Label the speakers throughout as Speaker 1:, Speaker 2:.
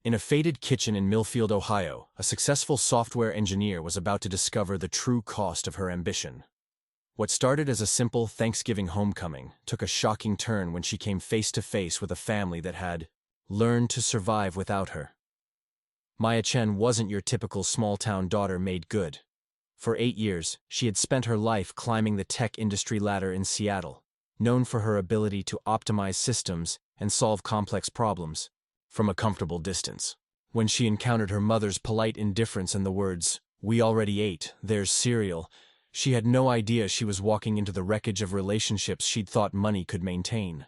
Speaker 1: In a faded kitchen in Millfield, Ohio, a successful software engineer was about to discover the true cost of her ambition. What started as a simple Thanksgiving homecoming took a shocking turn when she came face to face with a family that had learned to survive without her. Chen wasn't your typical small-town daughter made good. For 8 years, she had spent her life climbing the tech industry ladder in Seattle, known for her ability to optimize systems and solve complex problems from a comfortable distance. When she encountered her mother's polite indifference and the words, "We already ate, there's cereal," she had no idea she was walking into the wreckage of relationships she'd thought money could maintain.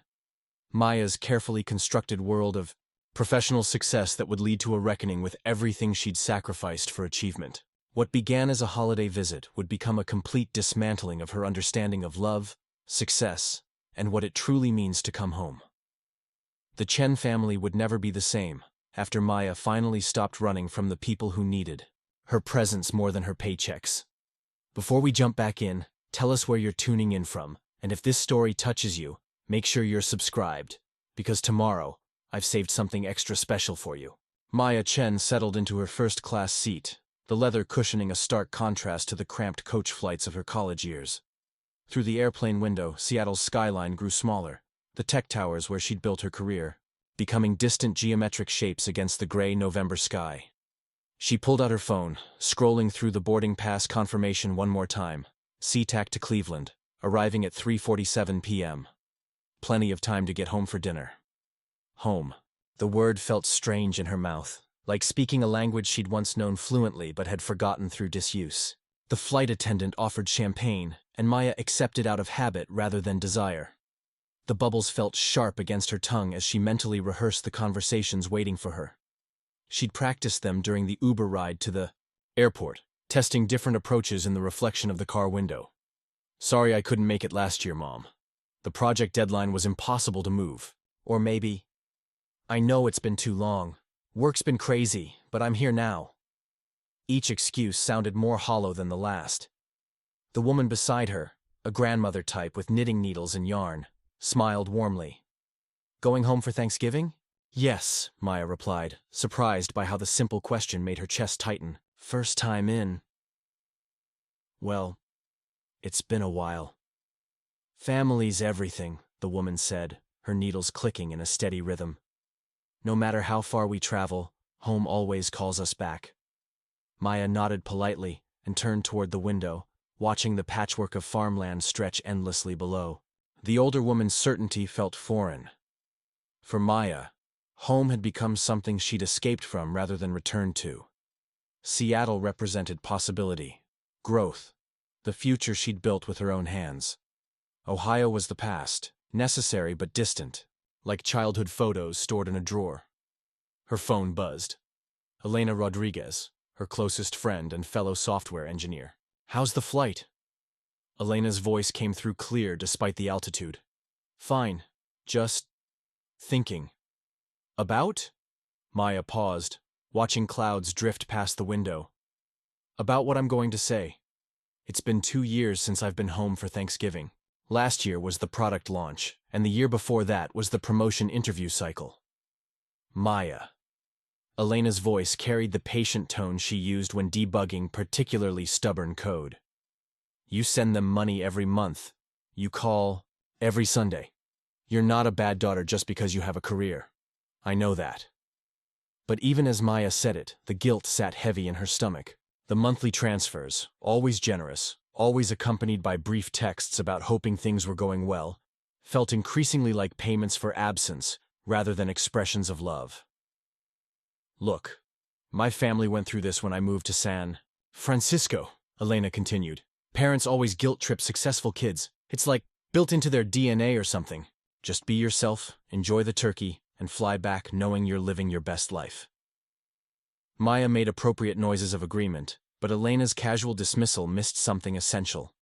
Speaker 1: Maya's carefully constructed world of professional success that would lead to a reckoning with everything she'd sacrificed for achievement. What began as a holiday visit would become a complete dismantling of her understanding of love, success, and what it truly means to come home. The Chen family would never be the same after Maya finally stopped running from the people who needed her presence more than her paychecks. Before we jump back in, tell us where you're tuning in from, and if this story touches you, make sure you're subscribed, because tomorrow, I've saved something extra special for you. Maya Chen settled into her first-class seat, the leather cushioning a stark contrast to the cramped coach flights of her college years. Through the airplane window, Seattle's skyline grew smaller, the tech towers where she'd built her career, becoming distant geometric shapes against the gray November sky. She pulled out her phone, scrolling through the boarding pass confirmation one more time. SeaTac to Cleveland, arriving at 3:47 p.m. Plenty of time to get home for dinner. Home. The word felt strange in her mouth, like speaking a language she'd once known fluently but had forgotten through disuse. The flight attendant offered champagne, and Maya accepted out of habit rather than desire. The bubbles felt sharp against her tongue as she mentally rehearsed the conversations waiting for her. She'd practiced them during the Uber ride to the airport, testing different approaches in the reflection of the car window. "Sorry I couldn't make it last year, Mom. The project deadline was impossible to move." Or maybe, "I know it's been too long. Work's been crazy, but I'm here now." Each excuse sounded more hollow than the last. The woman beside her, a grandmother type with knitting needles and yarn, smiled warmly. "Going home for Thanksgiving?" "Yes," Maya replied, surprised by how the simple question made her chest tighten. "First time in. Well, it's been a while." "Family's everything," the woman said, her needles clicking in a steady rhythm. "No matter how far we travel, home always calls us back." Maya nodded politely and turned toward the window, watching the patchwork of farmland stretch endlessly below. The older woman's certainty felt foreign. For Maya, home had become something she'd escaped from rather than returned to. Seattle represented possibility, growth, the future she'd built with her own hands. Ohio was the past, necessary but distant, like childhood photos stored in a drawer. Her phone buzzed. Elena Rodriguez, her closest friend and fellow software engineer. "How's the flight?" Elena's voice came through clear despite the altitude. "Fine. Just thinking." "About?" Maya paused, watching clouds drift past the window. "About what I'm going to say. It's been 2 years since I've been home for Thanksgiving. Last year was the product launch, and the year before that was the promotion interview cycle." Maya. Elena's voice carried the patient tone she used when debugging particularly stubborn code. "You send them money every month. You call every Sunday. You're not a bad daughter just because you have a career. I know that." But even as Maya said it, the guilt sat heavy in her stomach. The monthly transfers, always generous, always accompanied by brief texts about hoping things were going well, felt increasingly like payments for absence rather than expressions of love. "Look, my family went through this when I moved to San Francisco," Elena continued. "Parents always guilt-trip successful kids. It's like built into their DNA or something. Just be yourself, enjoy the turkey, and fly back knowing you're living your best life." Maya made appropriate noises of agreement, but Elena's casual dismissal missed something essential.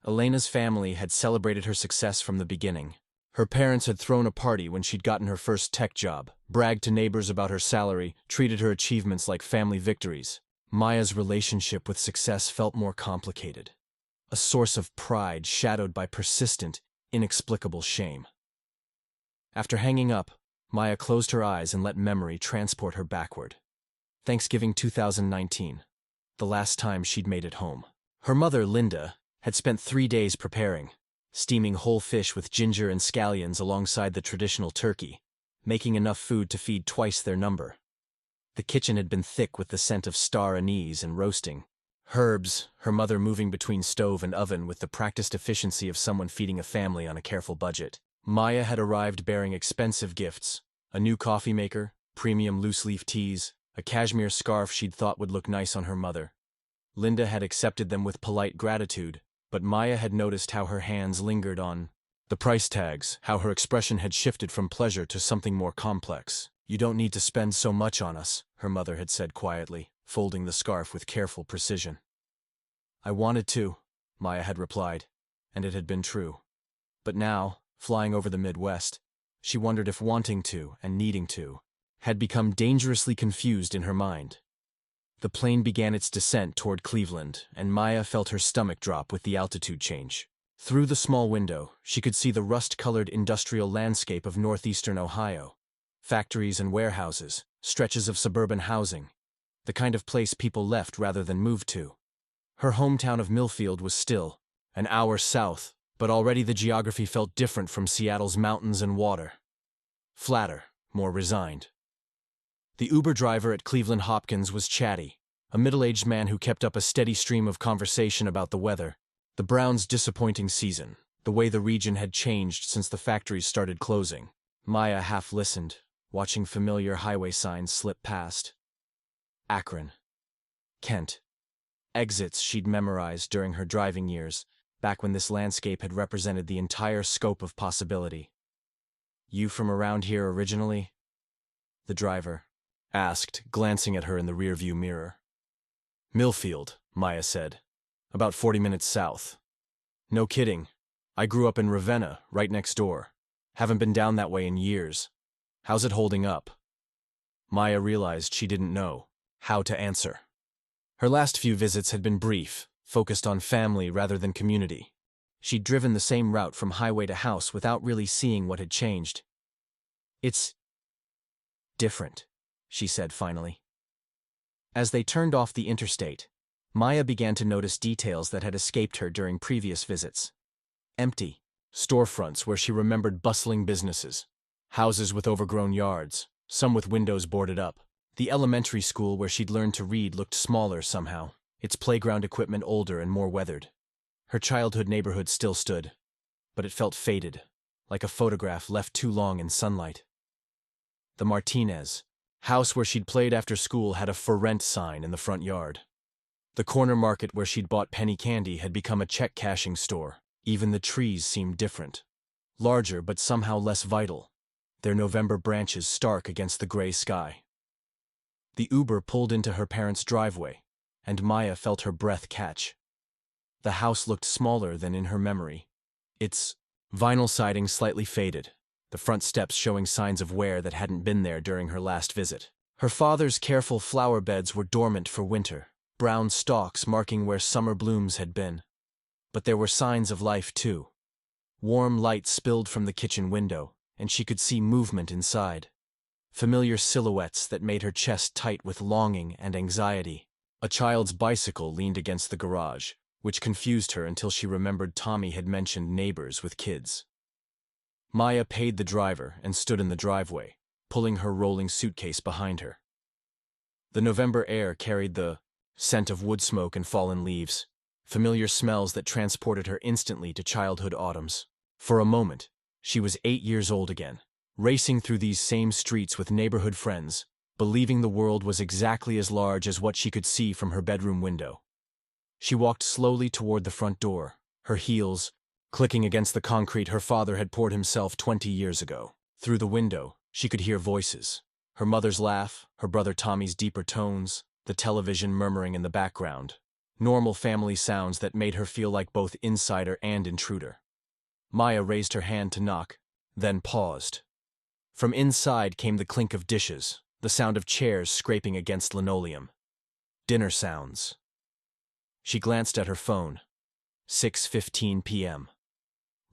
Speaker 1: Elena's family had celebrated her success from the beginning. Her parents had thrown a party when she'd gotten her first tech job, bragged to neighbors about her salary, treated her achievements like family victories. Maya's relationship with success felt more complicated. A source of pride shadowed by persistent, inexplicable shame. After hanging up, Maya closed her eyes and let memory transport her backward. Thanksgiving 2019. The last time she'd made it home. Her mother, Linda, had spent 3 days preparing, steaming whole fish with ginger and scallions alongside the traditional turkey, making enough food to feed twice their number. The kitchen had been thick with the scent of star anise and roasting herbs, her mother moving between stove and oven with the practiced efficiency of someone feeding a family on a careful budget. Maya had arrived bearing expensive gifts, a new coffee maker, premium loose-leaf teas, a cashmere scarf she'd thought would look nice on her mother. Linda had accepted them with polite gratitude, but Maya had noticed how her hands lingered on the price tags, how her expression had shifted from pleasure to something more complex. "You don't need to spend so much on us," her mother had said quietly, folding the scarf with careful precision. "I wanted to," Maya had replied, and it had been true. But now, flying over the Midwest, she wondered if wanting to and needing to had become dangerously confused in her mind. The plane began its descent toward Cleveland, and Maya felt her stomach drop with the altitude change. Through the small window, she could see the rust-colored industrial landscape of northeastern Ohio. Factories and warehouses, stretches of suburban housing, the kind of place people left rather than moved to. Her hometown of Millfield was still an hour south, but already the geography felt different from Seattle's mountains and water. Flatter, more resigned. The Uber driver at Cleveland Hopkins was chatty, a middle-aged man who kept up a steady stream of conversation about the weather, the Browns' disappointing season, the way the region had changed since the factories started closing. Maya half listened, watching familiar highway signs slip past. Akron. Kent. Exits she'd memorized during her driving years, back when this landscape had represented the entire scope of possibility. "You from around here originally?" the driver asked, glancing at her in the rearview mirror. "Millfield," Maya said. "About 40 minutes south." "No kidding. I grew up in Ravenna, right next door. Haven't been down that way in years. How's it holding up?" Maya realized she didn't know how to answer. Her last few visits had been brief, focused on family rather than community. She'd driven the same route from highway to house without really seeing what had changed. "It's different," she said finally. As they turned off the interstate, Maya began to notice details that had escaped her during previous visits. Empty storefronts where she remembered bustling businesses, houses with overgrown yards, some with windows boarded up. The elementary school where she'd learned to read looked smaller somehow, its playground equipment older and more weathered. Her childhood neighborhood still stood, but it felt faded, like a photograph left too long in sunlight. The Martinez house where she'd played after school had a "for rent" sign in the front yard. The corner market where she'd bought penny candy had become a check-cashing store. Even the trees seemed different. Larger but somehow less vital, their November branches stark against the gray sky. The Uber pulled into her parents' driveway, and Maya felt her breath catch. The house looked smaller than in her memory, its vinyl siding slightly faded, the front steps showing signs of wear that hadn't been there during her last visit. Her father's careful flower beds were dormant for winter, brown stalks marking where summer blooms had been. But there were signs of life too. Warm light spilled from the kitchen window, and she could see movement inside. Familiar silhouettes that made her chest tight with longing and anxiety. A child's bicycle leaned against the garage, which confused her until she remembered Tommy had mentioned neighbors with kids. Maya paid the driver and stood in the driveway, pulling her rolling suitcase behind her. The November air carried the scent of wood smoke and fallen leaves, familiar smells that transported her instantly to childhood autumns. For a moment, she was 8 years old again, racing through these same streets with neighborhood friends, believing the world was exactly as large as what she could see from her bedroom window. She walked slowly toward the front door, her heels clicking against the concrete her father had poured himself 20 years ago. Through the window, she could hear voices. Her mother's laugh, her brother Tommy's deeper tones, the television murmuring in the background. Normal family sounds that made her feel like both insider and intruder. Maya raised her hand to knock, then paused. From inside came the clink of dishes, the sound of chairs scraping against linoleum. Dinner sounds. She glanced at her phone. 6:15 p.m.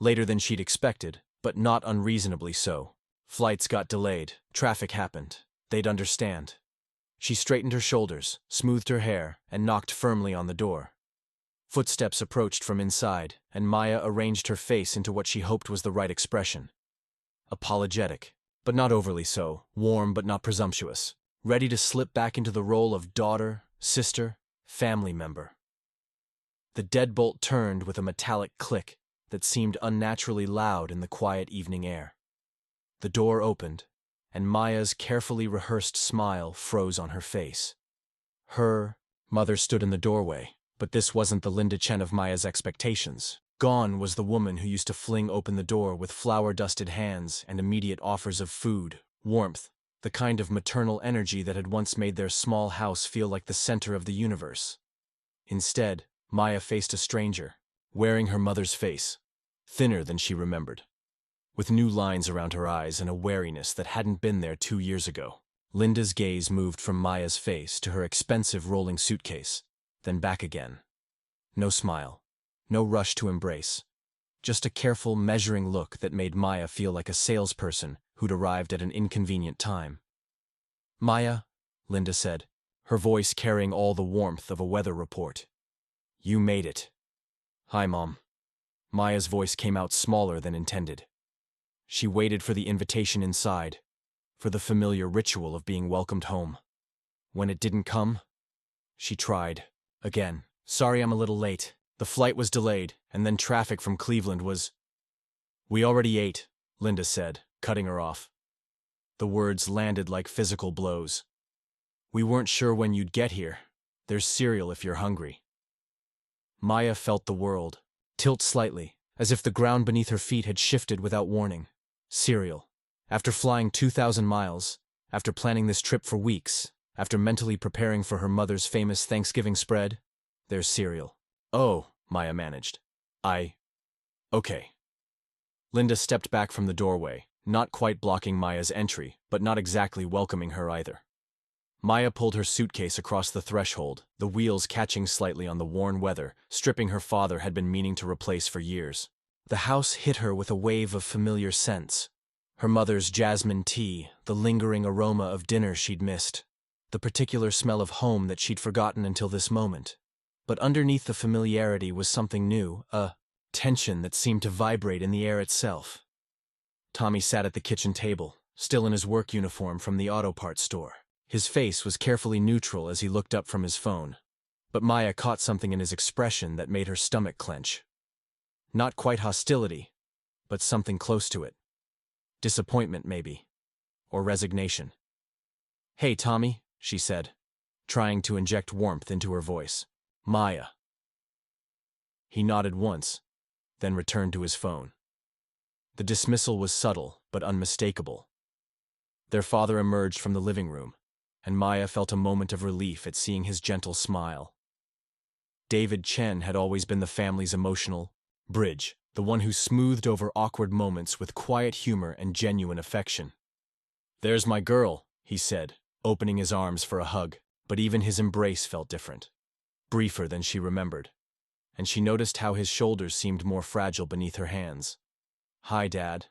Speaker 1: Later than she'd expected, but not unreasonably so. Flights got delayed, traffic happened. They'd understand. She straightened her shoulders, smoothed her hair, and knocked firmly on the door. Footsteps approached from inside, and Maya arranged her face into what she hoped was the right expression. Apologetic, but not overly so, warm but not presumptuous, ready to slip back into the role of daughter, sister, family member. The deadbolt turned with a metallic click that seemed unnaturally loud in the quiet evening air. The door opened, and Maya's carefully rehearsed smile froze on her face. Her mother stood in the doorway, but this wasn't the Linda Chen of Maya's expectations. Gone was the woman who used to fling open the door with flour-dusted hands and immediate offers of food, warmth, the kind of maternal energy that had once made their small house feel like the center of the universe. Instead, Maya faced a stranger, wearing her mother's face, thinner than she remembered, with new lines around her eyes and a wariness that hadn't been there 2 years ago. Linda's gaze moved from Maya's face to her expensive rolling suitcase, then back again. No smile, no rush to embrace, just a careful, measuring look that made Maya feel like a salesperson who'd arrived at an inconvenient time. "Maya," Linda said, her voice carrying all the warmth of a weather report. "You made it." "Hi, Mom." Maya's voice came out smaller than intended. She waited for the invitation inside, for the familiar ritual of being welcomed home. When it didn't come, she tried. Again. "Sorry I'm a little late. The flight was delayed, and then traffic from Cleveland was—" "We already ate," Linda said, cutting her off. The words landed like physical blows. "We weren't sure when you'd get here. There's cereal if you're hungry." Maya felt the world tilt slightly, as if the ground beneath her feet had shifted without warning. Cereal. After flying 2,000 miles, after planning this trip for weeks, after mentally preparing for her mother's famous Thanksgiving spread, there's cereal. "Oh," Maya managed. Okay." Linda stepped back from the doorway, not quite blocking Maya's entry, but not exactly welcoming her either. Maya pulled her suitcase across the threshold, the wheels catching slightly on the worn weather, stripping her father had been meaning to replace for years. The house hit her with a wave of familiar scents. Her mother's jasmine tea, the lingering aroma of dinner she'd missed, the particular smell of home that she'd forgotten until this moment. But underneath the familiarity was something new, a tension that seemed to vibrate in the air itself. Tommy sat at the kitchen table, still in his work uniform from the auto parts store. His face was carefully neutral as he looked up from his phone, but Maya caught something in his expression that made her stomach clench. Not quite hostility, but something close to it. Disappointment, maybe. Or resignation. "Hey, Tommy," she said, trying to inject warmth into her voice. "Maya." He nodded once, then returned to his phone. The dismissal was subtle, but unmistakable. Their father emerged from the living room, and Maya felt a moment of relief at seeing his gentle smile. David Chen had always been the family's emotional bridge, the one who smoothed over awkward moments with quiet humor and genuine affection. "There's my girl," he said, opening his arms for a hug, but even his embrace felt different, briefer than she remembered, and she noticed how his shoulders seemed more fragile beneath her hands. "Hi, Dad."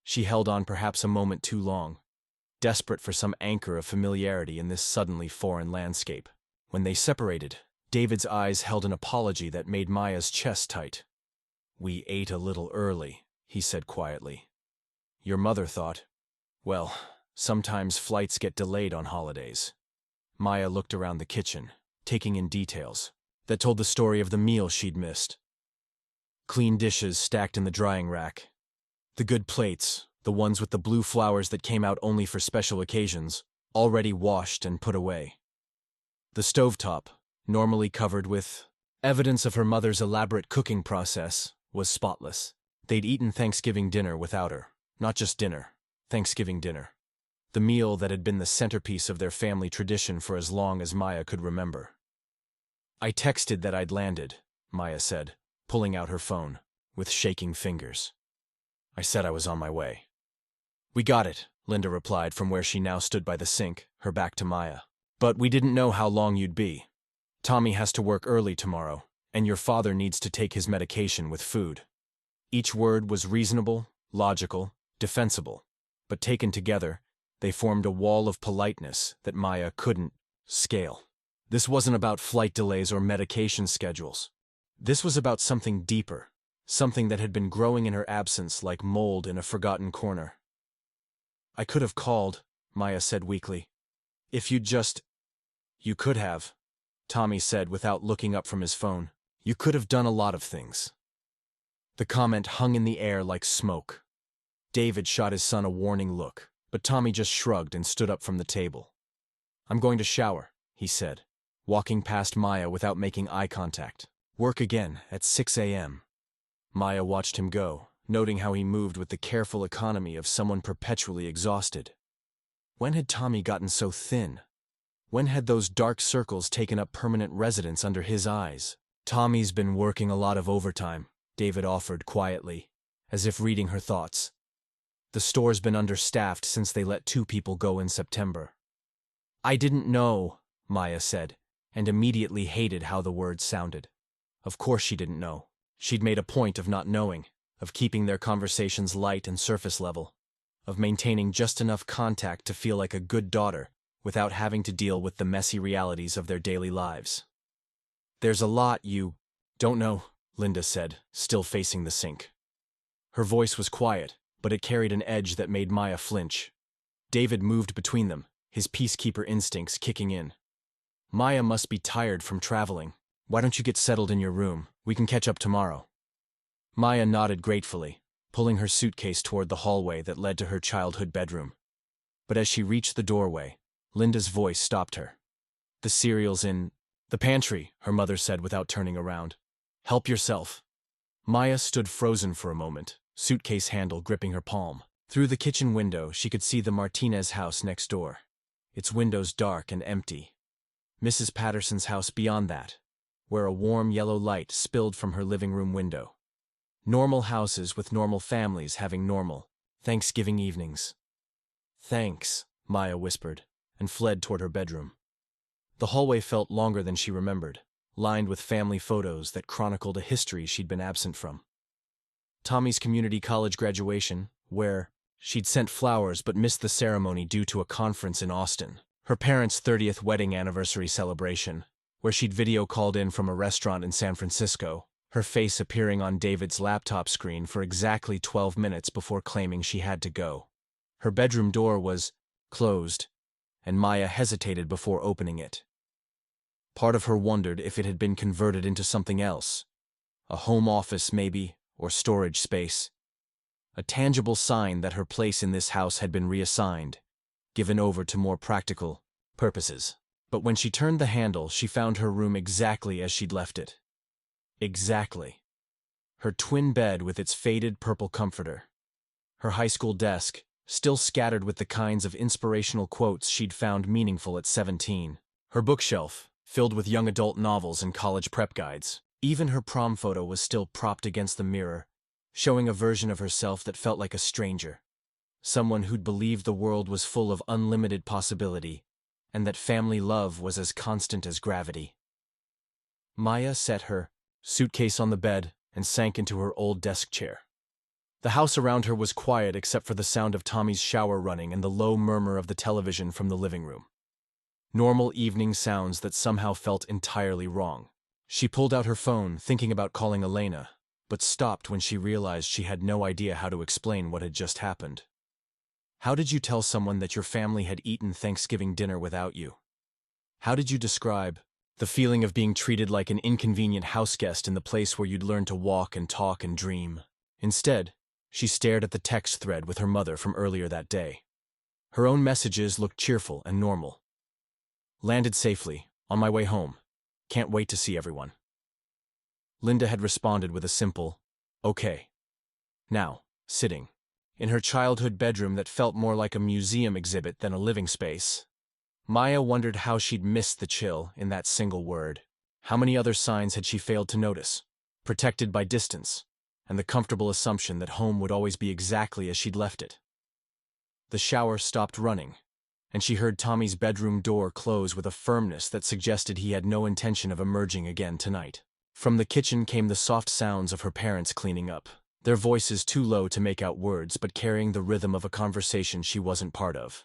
Speaker 1: She held on perhaps a moment too long, desperate for some anchor of familiarity in this suddenly foreign landscape. When they separated, David's eyes held an apology that made Maya's chest tight. "We ate a little early," he said quietly. "Your mother thought, well, sometimes flights get delayed on holidays." Maya looked around the kitchen, taking in details that told the story of the meal she'd missed. Clean dishes stacked in the drying rack. The good plates, the ones with the blue flowers that came out only for special occasions, already washed and put away. The stovetop, normally covered with evidence of her mother's elaborate cooking process, was spotless. They'd eaten Thanksgiving dinner without her. Not just dinner, Thanksgiving dinner. The meal that had been the centerpiece of their family tradition for as long as Maya could remember. "I texted that I'd landed," Maya said, pulling out her phone, with shaking fingers. "I said I was on my way." "We got it," Linda replied from where she now stood by the sink, her back to Maya. "But we didn't know how long you'd be. Tommy has to work early tomorrow, and your father needs to take his medication with food." Each word was reasonable, logical, defensible. But taken together, they formed a wall of politeness that Maya couldn't scale. This wasn't about flight delays or medication schedules. This was about something deeper, something that had been growing in her absence like mold in a forgotten corner. "I could have called," Maya said weakly. "If you'd just—" "You could have," Tommy said without looking up from his phone. "You could have done a lot of things." The comment hung in the air like smoke. David shot his son a warning look, but Tommy just shrugged and stood up from the table. "I'm going to shower," he said, walking past Maya without making eye contact. "Work again at 6 a.m. Maya watched him go, noting how he moved with the careful economy of someone perpetually exhausted. When had Tommy gotten so thin? When had those dark circles taken up permanent residence under his eyes? "Tommy's been working a lot of overtime," David offered quietly, as if reading her thoughts. "The store's been understaffed since they let 2 people go in September." "I didn't know," Maya said, and immediately hated how the words sounded. Of course she didn't know. She'd made a point of not knowing, of keeping their conversations light and surface level, of maintaining just enough contact to feel like a good daughter without having to deal with the messy realities of their daily lives. "There's a lot you don't know," Linda said, still facing the sink. Her voice was quiet, but it carried an edge that made Maya flinch. David moved between them, his peacekeeper instincts kicking in. "Maya must be tired from traveling. Why don't you get settled in your room? We can catch up tomorrow." Maya nodded gratefully, pulling her suitcase toward the hallway that led to her childhood bedroom. But as she reached the doorway, Linda's voice stopped her. "The cereal's in the pantry," her mother said without turning around. "Help yourself." Maya stood frozen for a moment, suitcase handle gripping her palm. Through the kitchen window, she could see the Martinez house next door, its windows dark and empty. Mrs. Patterson's house beyond that, where a warm yellow light spilled from her living room window. Normal houses with normal families having normal Thanksgiving evenings. "Thanks," Maya whispered, and fled toward her bedroom. The hallway felt longer than she remembered, lined with family photos that chronicled a history she'd been absent from. Tommy's community college graduation, where she'd sent flowers but missed the ceremony due to a conference in Austin. Her parents' 30th wedding anniversary celebration, where she'd video called in from a restaurant in San Francisco, her face appearing on David's laptop screen for exactly 12 minutes before claiming she had to go. Her bedroom door was closed, and Maya hesitated before opening it. Part of her wondered if it had been converted into something else. A home office, maybe, or storage space. A tangible sign that her place in this house had been reassigned, given over to more practical purposes. But when she turned the handle, she found her room exactly as she'd left it. Exactly. Her twin bed with its faded purple comforter. Her high school desk, still scattered with the kinds of inspirational quotes she'd found meaningful at 17. Her bookshelf, filled with young adult novels and college prep guides. Even her prom photo was still propped against the mirror, showing a version of herself that felt like a stranger. Someone who'd believed the world was full of unlimited possibility, and that family love was as constant as gravity. Maya set her suitcase on the bed and sank into her old desk chair. The house around her was quiet except for the sound of Tommy's shower running and the low murmur of the television from the living room. Normal evening sounds that somehow felt entirely wrong. She pulled out her phone, thinking about calling Elena, but stopped when she realized she had no idea how to explain what had just happened. How did you tell someone that your family had eaten Thanksgiving dinner without you? How did you describe the feeling of being treated like an inconvenient houseguest in the place where you'd learned to walk and talk and dream? Instead, she stared at the text thread with her mother from earlier that day. Her own messages looked cheerful and normal. "Landed safely, on my way home. Can't wait to see everyone." Linda had responded with a simple, "Okay." Now, sitting in her childhood bedroom that felt more like a museum exhibit than a living space, Maya wondered how she'd missed the chill in that single word. How many other signs had she failed to notice? Protected by distance, and the comfortable assumption that home would always be exactly as she'd left it. The shower stopped running, and she heard Tommy's bedroom door close with a firmness that suggested he had no intention of emerging again tonight. From the kitchen came the soft sounds of her parents cleaning up, their voices too low to make out words but carrying the rhythm of a conversation she wasn't part of.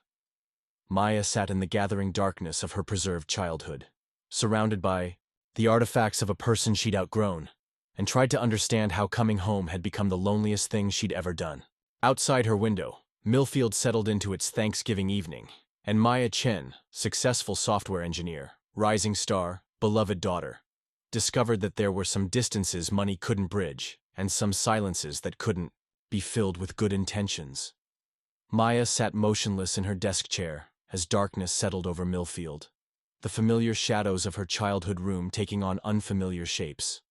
Speaker 1: Maya sat in the gathering darkness of her preserved childhood, surrounded by the artifacts of a person she'd outgrown, and tried to understand how coming home had become the loneliest thing she'd ever done. Outside her window, Millfield settled into its Thanksgiving evening, and Maya Chen, successful software engineer, rising star, beloved daughter, discovered that there were some distances money couldn't bridge, and some silences that couldn't be filled with good intentions. Maya sat motionless in her desk chair as darkness settled over Millfield, the familiar shadows of her childhood room taking on unfamiliar shapes.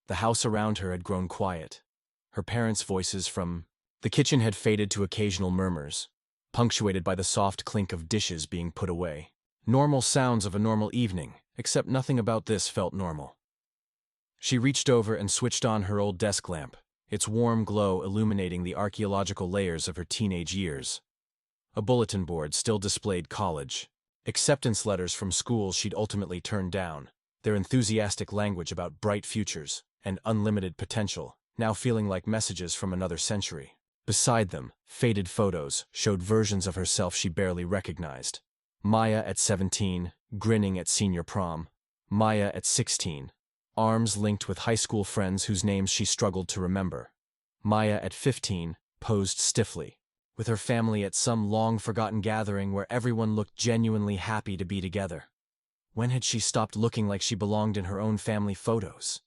Speaker 1: The house around her had grown quiet. Her parents' voices from the kitchen had faded to occasional murmurs, punctuated by the soft clink of dishes being put away. Normal sounds of a normal evening, except nothing about this felt normal. She reached over and switched on her old desk lamp, its warm glow illuminating the archaeological layers of her teenage years. A bulletin board still displayed college, acceptance letters from schools she'd ultimately turned down, their enthusiastic language about bright futures and unlimited potential, now feeling like messages from another century. Beside them, faded photos showed versions of herself she barely recognized. Maya at 17, grinning at senior prom. Maya at 16, arms linked with high school friends whose names she struggled to remember. Maya at 15, posed stiffly, with her family at some long-forgotten gathering where everyone looked genuinely happy to be together. When had she stopped looking like she belonged in her own family photos?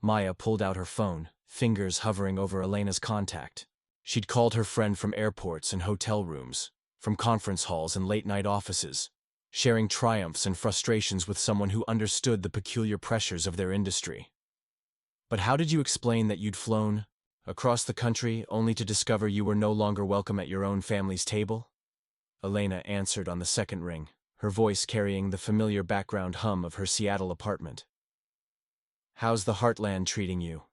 Speaker 1: Maya pulled out her phone, fingers hovering over Elena's contact. She'd called her friend from airports and hotel rooms, from conference halls and late-night offices, sharing triumphs and frustrations with someone who understood the peculiar pressures of their industry. But how did you explain that you'd flown across the country only to discover you were no longer welcome at your own family's table? Elena answered on the second ring, her voice carrying the familiar background hum of her Seattle apartment. How's the heartland treating you?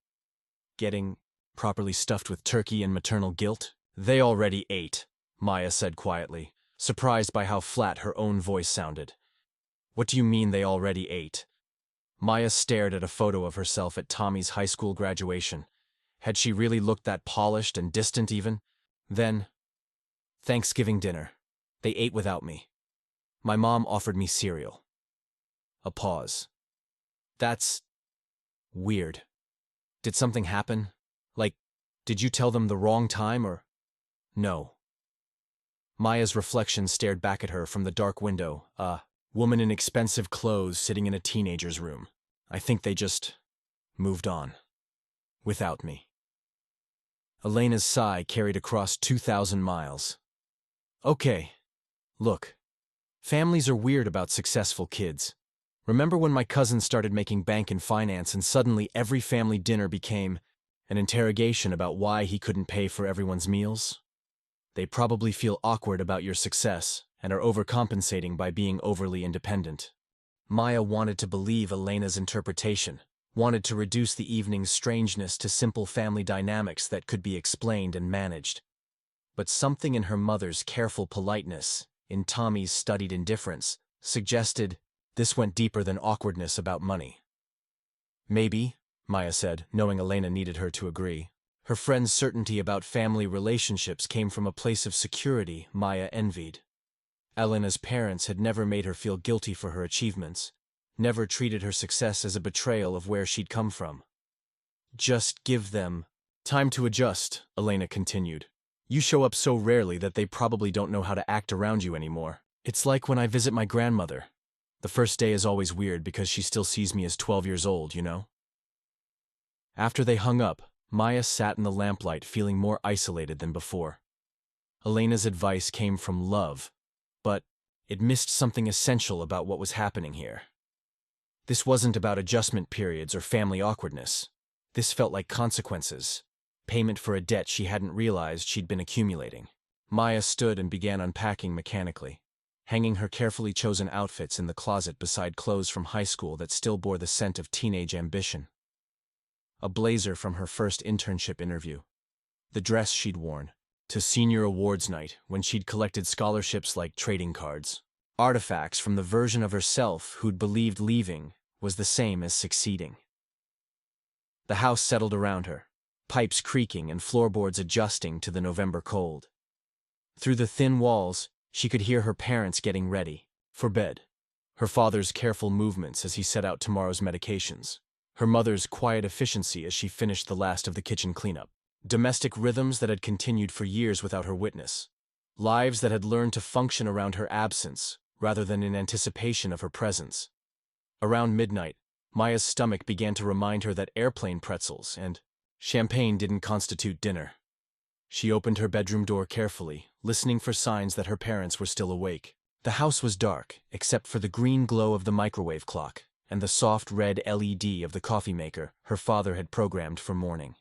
Speaker 1: Getting properly stuffed with turkey and maternal guilt? They already ate, Maya said quietly, surprised by how flat her own voice sounded. What do you mean they already ate? Maya stared at a photo of herself at Tommy's high school graduation. Had she really looked that polished and distant even? Then, Thanksgiving dinner. They ate without me. My mom offered me cereal. A pause. That's weird. Did something happen? Like, did you tell them the wrong time or? No. Maya's reflection stared back at her from the dark window, a woman in expensive clothes sitting in a teenager's room. I think they just moved on. Without me. Elena's sigh carried across 2,000 miles. Okay. Look. Families are weird about successful kids. Remember when my cousin started making bank and finance and suddenly every family dinner became an interrogation about why he couldn't pay for everyone's meals? They probably feel awkward about your success and are overcompensating by being overly independent. Maya wanted to believe Elena's interpretation, wanted to reduce the evening's strangeness to simple family dynamics that could be explained and managed. But something in her mother's careful politeness, in Tommy's studied indifference, suggested this went deeper than awkwardness about money. Maybe, Maya said, knowing Elena needed her to agree. Her friend's certainty about family relationships came from a place of security Maya envied. Elena's parents had never made her feel guilty for her achievements, never treated her success as a betrayal of where she'd come from. Just give them time to adjust, Elena continued. You show up so rarely that they probably don't know how to act around you anymore. It's like when I visit my grandmother. The first day is always weird because she still sees me as 12 years old, you know? After they hung up, Maya sat in the lamplight feeling more isolated than before. Elena's advice came from love, but it missed something essential about what was happening here. This wasn't about adjustment periods or family awkwardness. This felt like consequences, payment for a debt she hadn't realized she'd been accumulating. Maya stood and began unpacking mechanically, hanging her carefully chosen outfits in the closet beside clothes from high school that still bore the scent of teenage ambition. A blazer from her first internship interview, the dress she'd worn to senior awards night when she'd collected scholarships like trading cards, artifacts from the version of herself who'd believed leaving was the same as succeeding. The house settled around her, pipes creaking and floorboards adjusting to the November cold. Through the thin walls, she could hear her parents getting ready for bed, her father's careful movements as he set out tomorrow's medications, her mother's quiet efficiency as she finished the last of the kitchen cleanup. Domestic rhythms that had continued for years without her witness. Lives that had learned to function around her absence, rather than in anticipation of her presence. Around midnight, Maya's stomach began to remind her that airplane pretzels and champagne didn't constitute dinner. She opened her bedroom door carefully, listening for signs that her parents were still awake. The house was dark, except for the green glow of the microwave clock and the soft red LED of the coffee maker her father had programmed for morning.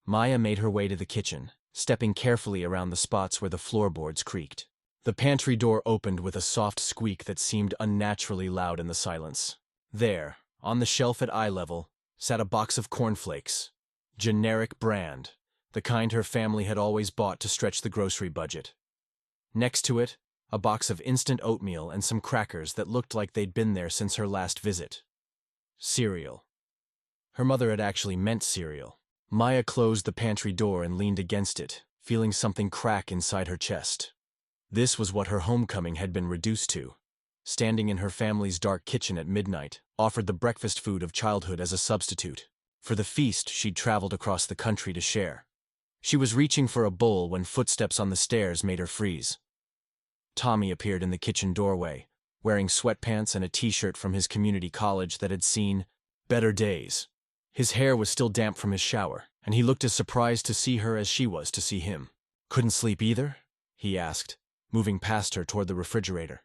Speaker 1: Maya made her way to the kitchen, stepping carefully around the spots where the floorboards creaked. The pantry door opened with a soft squeak that seemed unnaturally loud in the silence. There, on the shelf at eye level, sat a box of cornflakes. Generic brand, the kind her family had always bought to stretch the grocery budget. Next to it, a box of instant oatmeal and some crackers that looked like they'd been there since her last visit. Cereal. Her mother had actually meant cereal. Maya closed the pantry door and leaned against it, feeling something crack inside her chest. This was what her homecoming had been reduced to. Standing in her family's dark kitchen at midnight, offered the breakfast food of childhood as a substitute for the feast she'd traveled across the country to share. She was reaching for a bowl when footsteps on the stairs made her freeze. Tommy appeared in the kitchen doorway, wearing sweatpants and a t-shirt from his community college that had seen better days. His hair was still damp from his shower, and he looked as surprised to see her as she was to see him. "Couldn't sleep either?" he asked, moving past her toward the refrigerator.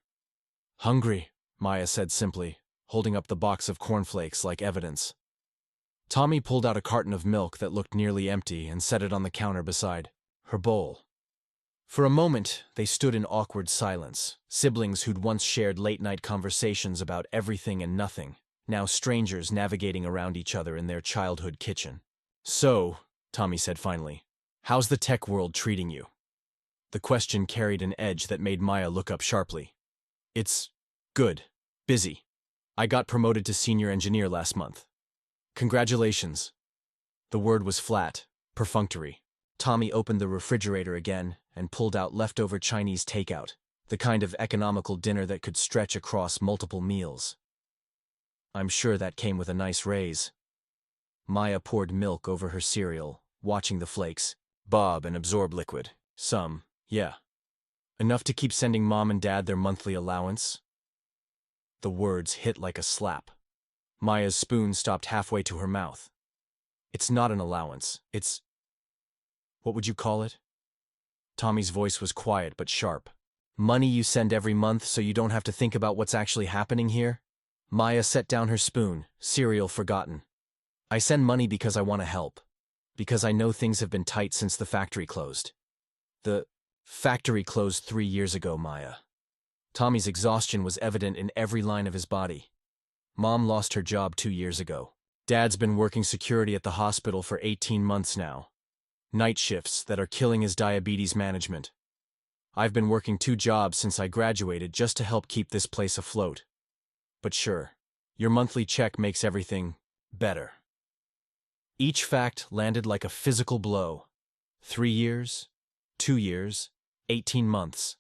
Speaker 1: "Hungry," Maya said simply, holding up the box of cornflakes like evidence. Tommy pulled out a carton of milk that looked nearly empty and set it on the counter beside her bowl. For a moment, they stood in awkward silence, siblings who'd once shared late-night conversations about everything and nothing, now strangers navigating around each other in their childhood kitchen. "So," Tommy said finally, "how's the tech world treating you?" The question carried an edge that made Maya look up sharply. "It's good. Busy. I got promoted to senior engineer last month." "Congratulations." The word was flat, perfunctory. Tommy opened the refrigerator again and pulled out leftover Chinese takeout, the kind of economical dinner that could stretch across multiple meals. "I'm sure that came with a nice raise." Maya poured milk over her cereal, watching the flakes bob and absorb liquid. "Some, yeah. Enough to keep sending Mom and Dad their monthly allowance?" The words hit like a slap. Maya's spoon stopped halfway to her mouth. "It's not an allowance. It's... what would you call it?" Tommy's voice was quiet but sharp. "Money you send every month so you don't have to think about what's actually happening here?" Maya set down her spoon, cereal forgotten. "I send money because I want to help. Because I know things have been tight since the factory closed." "The factory closed 3 years ago, Maya." Tommy's exhaustion was evident in every line of his body. "Mom lost her job 2 years ago. Dad's been working security at the hospital for 18 months now. Night shifts that are killing his diabetes management. I've been working 2 jobs since I graduated just to help keep this place afloat. But sure, your monthly check makes everything better." Each fact landed like a physical blow. 3 years, 2 years, 18 months.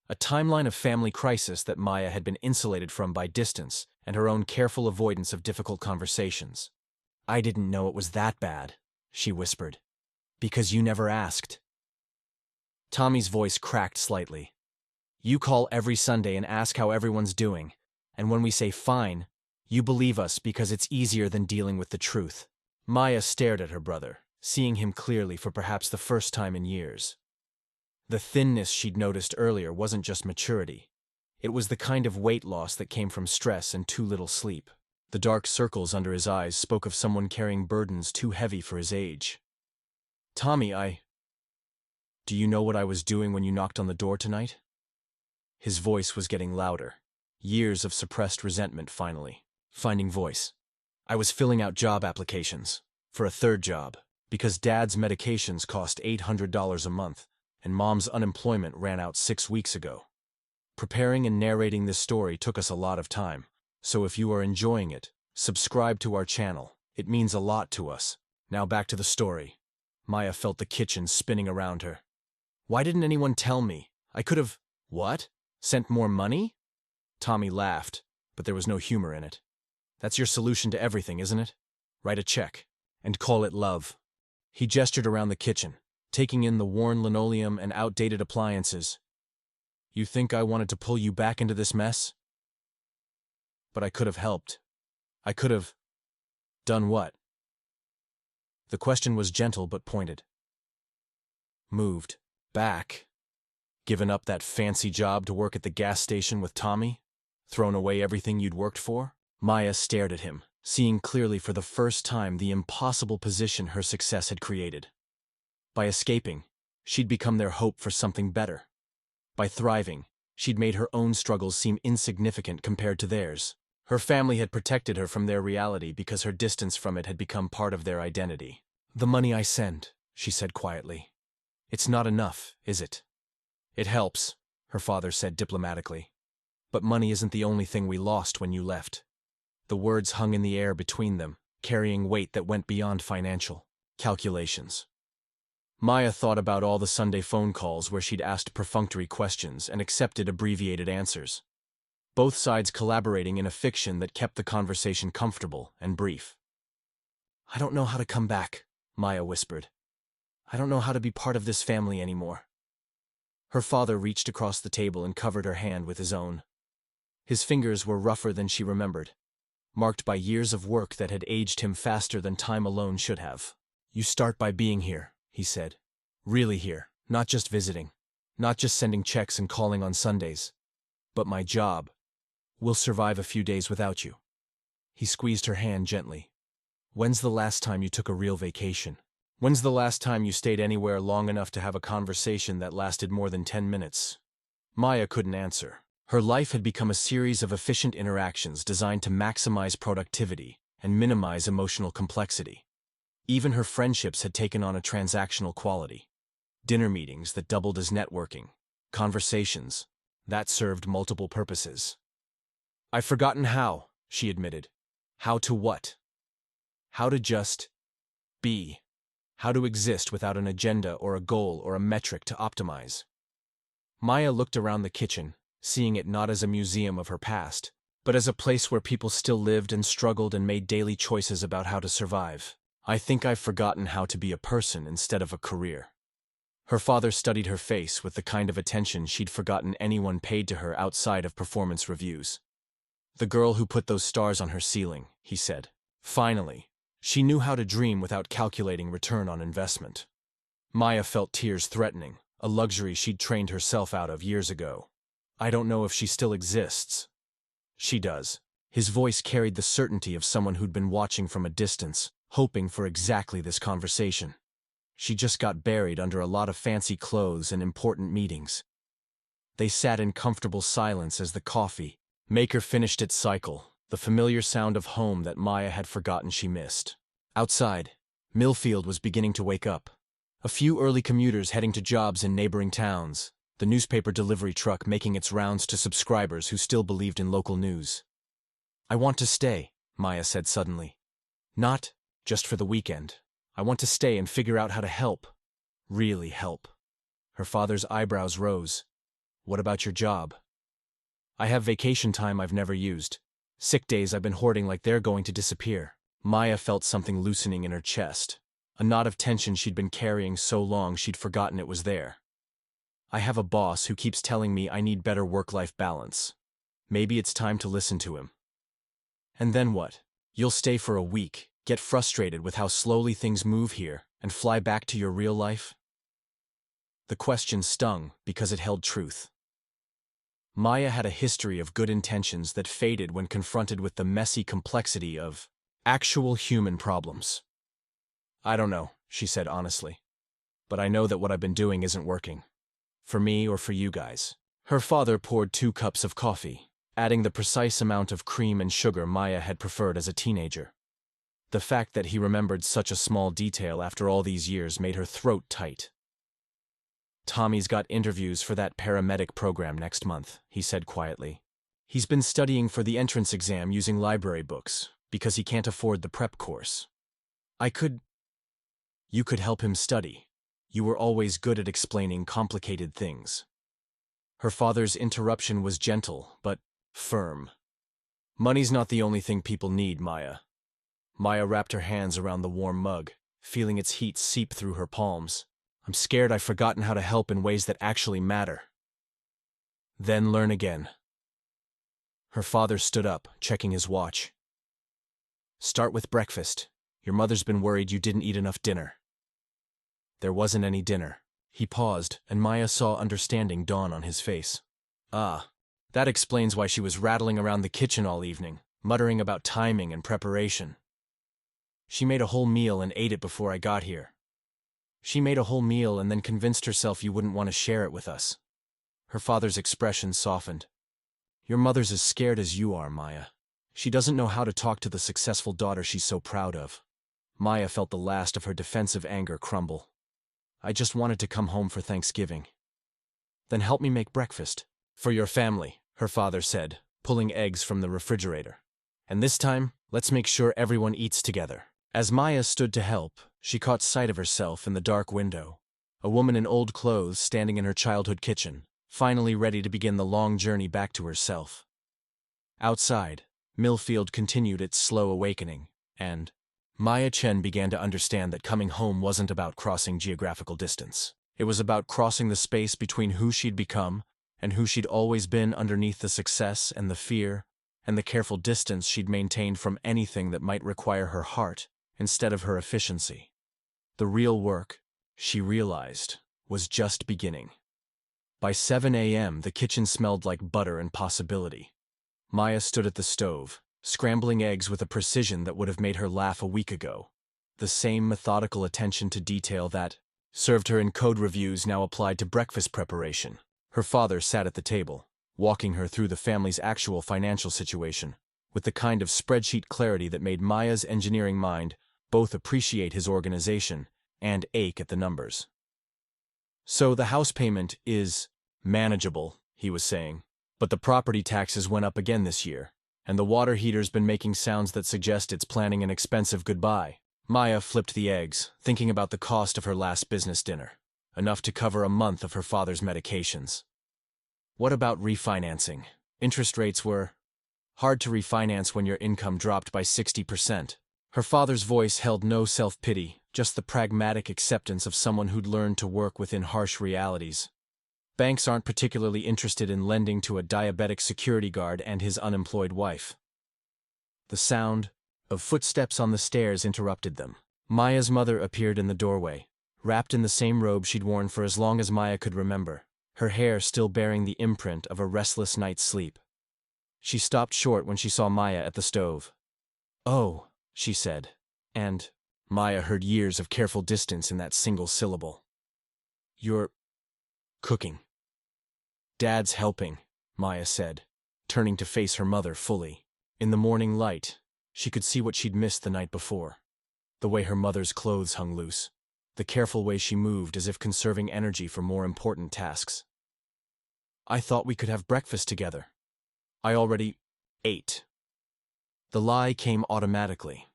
Speaker 1: A timeline of family crisis that Maya had been insulated from by distance and her own careful avoidance of difficult conversations. "I didn't know it was that bad," she whispered. "Because you never asked." Tommy's voice cracked slightly. "You call every Sunday and ask how everyone's doing, and when we say fine, you believe us because it's easier than dealing with the truth." Maya stared at her brother, seeing him clearly for perhaps the first time in years. The thinness she'd noticed earlier wasn't just maturity. It was the kind of weight loss that came from stress and too little sleep. The dark circles under his eyes spoke of someone carrying burdens too heavy for his age. "Tommy, do you know what I was doing when you knocked on the door tonight?" His voice was getting louder. Years of suppressed resentment finally finding voice. "I was filling out job applications for a 3rd job because Dad's medications cost $800 a month and Mom's unemployment ran out 6 weeks ago. Preparing and narrating this story took us a lot of time, so if you are enjoying it, subscribe to our channel. It means a lot to us. Now back to the story." Maya felt the kitchen spinning around her. Why didn't anyone tell me? I could have… What? Sent more money? Tommy laughed, but there was no humor in it. That's your solution to everything, isn't it? Write a check, and call it love. He gestured around the kitchen, taking in the worn linoleum and outdated appliances. You think I wanted to pull you back into this mess? But I could have helped. I could have… Done what? The question was gentle but pointed. Moved. Back. Given up that fancy job to work at the gas station with Tommy? Thrown away everything you'd worked for? Maya stared at him, seeing clearly for the first time the impossible position her success had created. By escaping, she'd become their hope for something better. By thriving, she'd made her own struggles seem insignificant compared to theirs. Her family had protected her from their reality because her distance from it had become part of their identity. The money I send, she said quietly. It's not enough, is it? It helps, her father said diplomatically. But money isn't the only thing we lost when you left. The words hung in the air between them, carrying weight that went beyond financial calculations. Maya thought about all the Sunday phone calls where she'd asked perfunctory questions and accepted abbreviated answers. Both sides collaborating in a fiction that kept the conversation comfortable and brief. I don't know how to come back, Maya whispered. I don't know how to be part of this family anymore. Her father reached across the table and covered her hand with his own. His fingers were rougher than she remembered, marked by years of work that had aged him faster than time alone should have. You start by being here, he said. Really here, not just visiting, not just sending checks and calling on Sundays. But my job. We'll survive a few days without you. He squeezed her hand gently. When's the last time you took a real vacation? When's the last time you stayed anywhere long enough to have a conversation that lasted more than 10 minutes? Maya couldn't answer. Her life had become a series of efficient interactions designed to maximize productivity and minimize emotional complexity. Even her friendships had taken on a transactional quality. Dinner meetings that doubled as networking. Conversations that served multiple purposes. I've forgotten how, she admitted. How to what? How to just be. How to exist without an agenda or a goal or a metric to optimize. Maya looked around the kitchen, seeing it not as a museum of her past, but as a place where people still lived and struggled and made daily choices about how to survive. I think I've forgotten how to be a person instead of a career. Her father studied her face with the kind of attention she'd forgotten anyone paid to her outside of performance reviews. The girl who put those stars on her ceiling, he said. Finally, she knew how to dream without calculating return on investment. Maya felt tears threatening, a luxury she'd trained herself out of years ago. I don't know if she still exists. She does. His voice carried the certainty of someone who'd been watching from a distance, hoping for exactly this conversation. She just got buried under a lot of fancy clothes and important meetings. They sat in comfortable silence as the coffee maker finished its cycle, the familiar sound of home that Maya had forgotten she missed. Outside, Millfield was beginning to wake up. A few early commuters heading to jobs in neighboring towns, the newspaper delivery truck making its rounds to subscribers who still believed in local news. I want to stay, Maya said suddenly. Not just for the weekend. I want to stay and figure out how to help. Really help. Her father's eyebrows rose. What about your job? I have vacation time I've never used. Sick days I've been hoarding like they're going to disappear. Maya felt something loosening in her chest. A knot of tension she'd been carrying so long she'd forgotten it was there. I have a boss who keeps telling me I need better work-life balance. Maybe it's time to listen to him. And then what? You'll stay for a week, get frustrated with how slowly things move here, and fly back to your real life? The question stung because it held truth. Maya had a history of good intentions that faded when confronted with the messy complexity of actual human problems. I don't know, she said honestly. But I know that what I've been doing isn't working. For me or for you guys. Her father poured 2 cups of coffee, adding the precise amount of cream and sugar Maya had preferred as a teenager. The fact that he remembered such a small detail after all these years made her throat tight. Tommy's got interviews for that paramedic program next month, he said quietly. He's been studying for the entrance exam using library books, because he can't afford the prep course. I could… You could help him study. You were always good at explaining complicated things. Her father's interruption was gentle, but firm. Money's not the only thing people need, Maya. Maya wrapped her hands around the warm mug, feeling its heat seep through her palms. I'm scared I've forgotten how to help in ways that actually matter. Then learn again. Her father stood up, checking his watch. Start with breakfast. Your mother's been worried you didn't eat enough dinner. There wasn't any dinner. He paused, and Maya saw understanding dawn on his face. Ah, that explains why she was rattling around the kitchen all evening, muttering about timing and preparation. She made a whole meal and ate it before I got here. She made a whole meal and then convinced herself you wouldn't want to share it with us. Her father's expression softened. Your mother's as scared as you are, Maya. She doesn't know how to talk to the successful daughter she's so proud of. Maya felt the last of her defensive anger crumble. I just wanted to come home for Thanksgiving. Then help me make breakfast. For your family, her father said, pulling eggs from the refrigerator. And this time, let's make sure everyone eats together. As Maya stood to help, she caught sight of herself in the dark window. A woman in old clothes standing in her childhood kitchen, finally ready to begin the long journey back to herself. Outside, Millfield continued its slow awakening, and Maya Chen began to understand that coming home wasn't about crossing geographical distance. It was about crossing the space between who she'd become and who she'd always been underneath the success and the fear and the careful distance she'd maintained from anything that might require her heart instead of her efficiency. The real work, she realized, was just beginning. By 7 a.m., the kitchen smelled like butter and possibility. Maya stood at the stove, scrambling eggs with a precision that would have made her laugh a week ago. The same methodical attention to detail that served her in code reviews now applied to breakfast preparation. Her father sat at the table, walking her through the family's actual financial situation, with the kind of spreadsheet clarity that made Maya's engineering mind both appreciate his organization and ache at the numbers. So the house payment is manageable, he was saying, but the property taxes went up again this year, and the water heater's been making sounds that suggest it's planning an expensive goodbye. Maya flipped the eggs, thinking about the cost of her last business dinner, enough to cover a month of her father's medications. What about refinancing? Interest rates were hard to refinance when your income dropped by 60%. Her father's voice held no self-pity, just the pragmatic acceptance of someone who'd learned to work within harsh realities. Banks aren't particularly interested in lending to a diabetic security guard and his unemployed wife. The sound of footsteps on the stairs interrupted them. Maya's mother appeared in the doorway, wrapped in the same robe she'd worn for as long as Maya could remember, her hair still bearing the imprint of a restless night's sleep. She stopped short when she saw Maya at the stove. "Oh," she said, and Maya heard years of careful distance in that single syllable. "You're cooking." "Dad's helping," Maya said, turning to face her mother fully. In the morning light, she could see what she'd missed the night before. The way her mother's clothes hung loose, the careful way she moved as if conserving energy for more important tasks. "I thought we could have breakfast together. I already ate." The lie came automatically.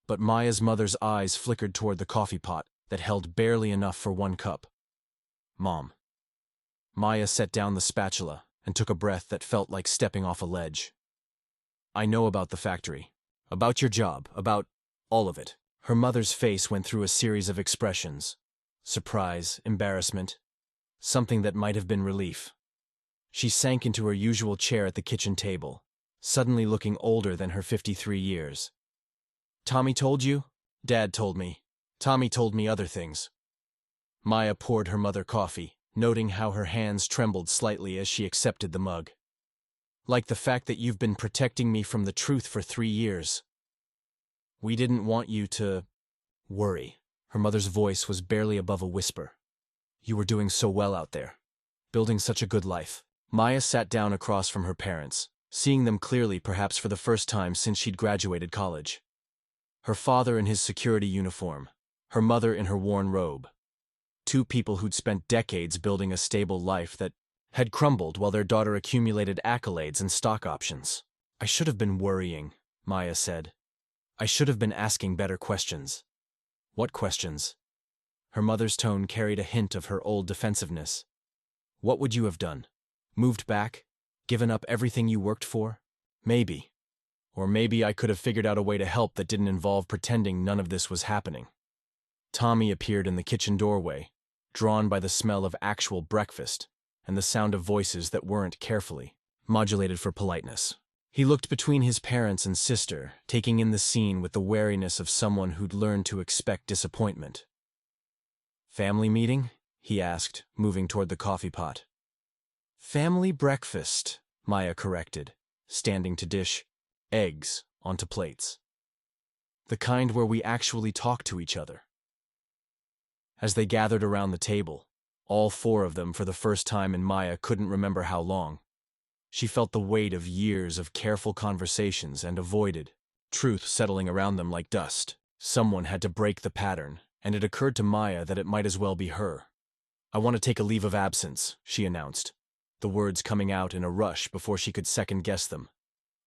Speaker 1: But Maya's mother's eyes flickered toward the coffee pot that held barely enough for one cup. "Mom." Maya set down the spatula and took a breath that felt like stepping off a ledge. "I know about the factory, about your job, about all of it." Her mother's face went through a series of expressions: surprise, embarrassment, something that might have been relief. She sank into her usual chair at the kitchen table, suddenly looking older than her 53 years. "Tommy told you?" "Dad told me. Tommy told me other things." Maya poured her mother coffee, noting how her hands trembled slightly as she accepted the mug. "Like the fact that you've been protecting me from the truth for 3 years. We didn't want you to worry." Her mother's voice was barely above a whisper. "You were doing so well out there, building such a good life." Maya sat down across from her parents, seeing them clearly perhaps for the first time since she'd graduated college. Her father in his security uniform, her mother in her worn robe. Two people who'd spent decades building a stable life that had crumbled while their daughter accumulated accolades and stock options. "I should have been worrying," Maya said. "I should have been asking better questions." What questions? Her mother's tone carried a hint of her old defensiveness. What would you have done? Moved back? Given up everything you worked for? Maybe. Or maybe I could have figured out a way to help that didn't involve pretending none of this was happening. Tommy appeared in the kitchen doorway, drawn by the smell of actual breakfast and the sound of voices that weren't carefully modulated for politeness. He looked between his parents and sister, taking in the scene with the wariness of someone who'd learned to expect disappointment. "Family meeting?" he asked, moving toward the coffee pot. "Family breakfast," Maya corrected, standing to dish eggs onto plates. "The kind where we actually talk to each other." As they gathered around the table, all four of them for the first time in Maya couldn't remember how long, she felt the weight of years of careful conversations and avoided truth settling around them like dust. Someone had to break the pattern, and it occurred to Maya that it might as well be her. "I want to take a leave of absence," she announced, the words coming out in a rush before she could second-guess them.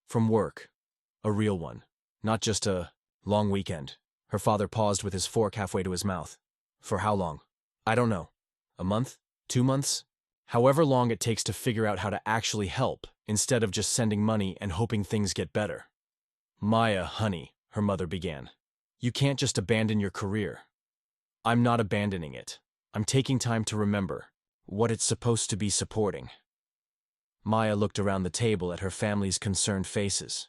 Speaker 1: "From work. A real one. Not just a long weekend." Her father paused with his fork halfway to his mouth. "For how long?" "I don't know. A month? 2 months? However long it takes to figure out how to actually help, instead of just sending money and hoping things get better." "Maya, honey," her mother began. "You can't just abandon your career." "I'm not abandoning it. I'm taking time to remember what it's supposed to be supporting." Maya looked around the table at her family's concerned faces.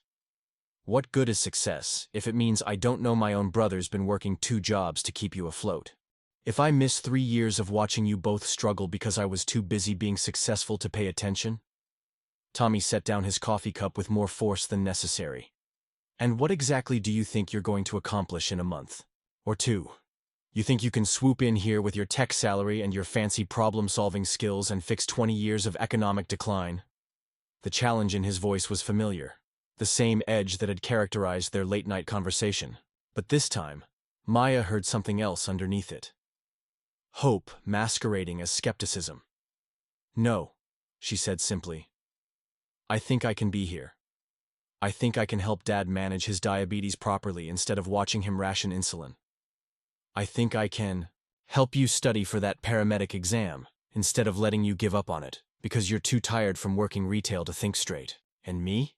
Speaker 1: "What good is success if it means I don't know my own brother's been working 2 jobs to keep you afloat? If I miss 3 years of watching you both struggle because I was too busy being successful to pay attention?" Tommy set down his coffee cup with more force than necessary. "And what exactly do you think you're going to accomplish in a month? Or 2? You think you can swoop in here with your tech salary and your fancy problem-solving skills and fix 20 years of economic decline?" The challenge in his voice was familiar, the same edge that had characterized their late-night conversation. But this time, Maya heard something else underneath it. Hope masquerading as skepticism. "No," she said simply. "I think I can be here. I think I can help Dad manage his diabetes properly instead of watching him ration insulin. I think I can help you study for that paramedic exam instead of letting you give up on it because you're too tired from working retail to think straight. And me?"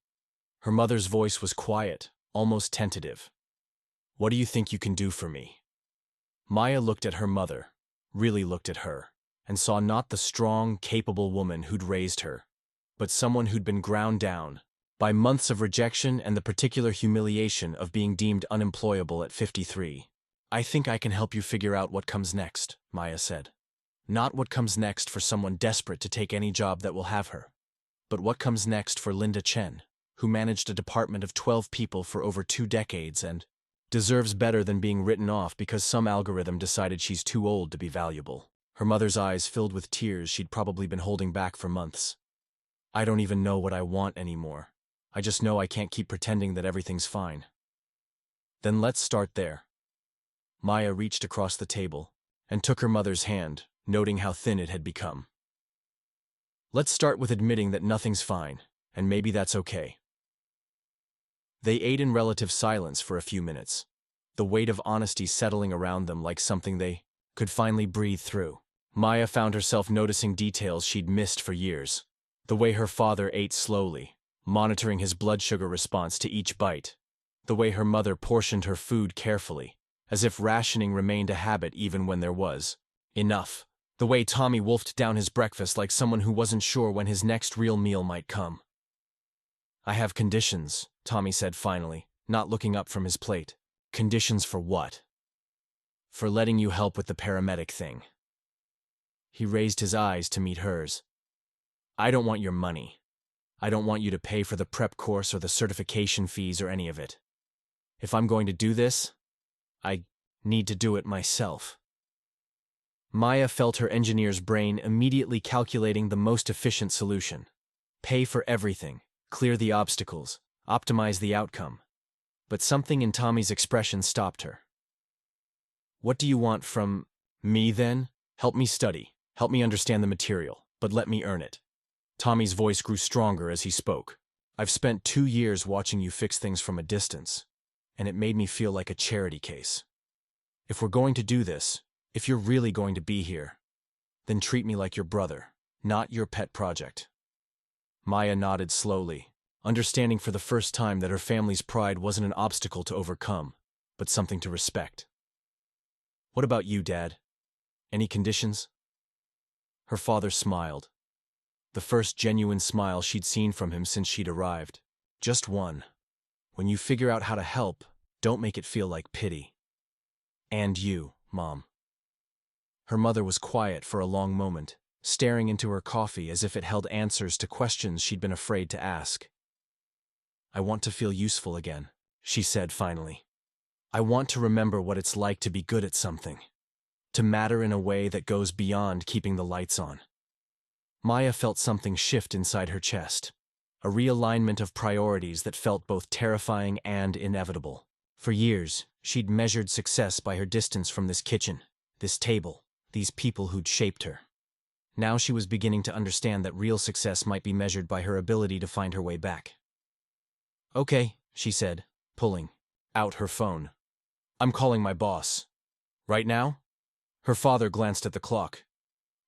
Speaker 1: Her mother's voice was quiet, almost tentative. "What do you think you can do for me?" Maya looked at her mother, really looked at her, and saw not the strong, capable woman who'd raised her, but someone who'd been ground down by months of rejection and the particular humiliation of being deemed unemployable at 53. "I think I can help you figure out what comes next," Maya said. "Not what comes next for someone desperate to take any job that will have her, but what comes next for Linda Chen, who managed a department of 12 people for over 2 decades and deserves better than being written off because some algorithm decided she's too old to be valuable." Her mother's eyes filled with tears she'd probably been holding back for months. "I don't even know what I want anymore. I just know I can't keep pretending that everything's fine." "Then let's start there." Maya reached across the table and took her mother's hand, noting how thin it had become. "Let's start with admitting that nothing's fine, and maybe that's okay." They ate in relative silence for a few minutes, the weight of honesty settling around them like something they could finally breathe through. Maya found herself noticing details she'd missed for years. The way her father ate slowly, monitoring his blood sugar response to each bite. The way her mother portioned her food carefully, as if rationing remained a habit even when there was enough. The way Tommy wolfed down his breakfast like someone who wasn't sure when his next real meal might come. "I have conditions," Tommy said finally, not looking up from his plate. "Conditions for what?" "For letting you help with the paramedic thing." He raised his eyes to meet hers. "I don't want your money. I don't want you to pay for the prep course or the certification fees or any of it. If I'm going to do this, I need to do it myself." Maya felt her engineer's brain immediately calculating the most efficient solution. Pay for everything, clear the obstacles, optimize the outcome. But something in Tommy's expression stopped her. "What do you want from me then? Help me study, help me understand the material, but let me earn it." Tommy's voice grew stronger as he spoke. "I've spent 2 years watching you fix things from a distance, and it made me feel like a charity case. If we're going to do this, if you're really going to be here, then treat me like your brother, not your pet project. Maya nodded slowly, understanding for the first time that her family's pride wasn't an obstacle to overcome, but something to respect. What about you, Dad? Any conditions? Her father smiled. The first genuine smile she'd seen from him since she'd arrived. Just one. When you figure out how to help, don't make it feel like pity. And you, Mom. Her mother was quiet for a long moment, staring into her coffee as if it held answers to questions she'd been afraid to ask. I want to feel useful again, she said finally. I want to remember what it's like to be good at something, to matter in a way that goes beyond keeping the lights on. Maya felt something shift inside her chest, a realignment of priorities that felt both terrifying and inevitable. For years, she'd measured success by her distance from this kitchen, this table, these people who'd shaped her. Now she was beginning to understand that real success might be measured by her ability to find her way back. Okay, she said, pulling out her phone. I'm calling my boss. Right now? Her father glanced at the clock.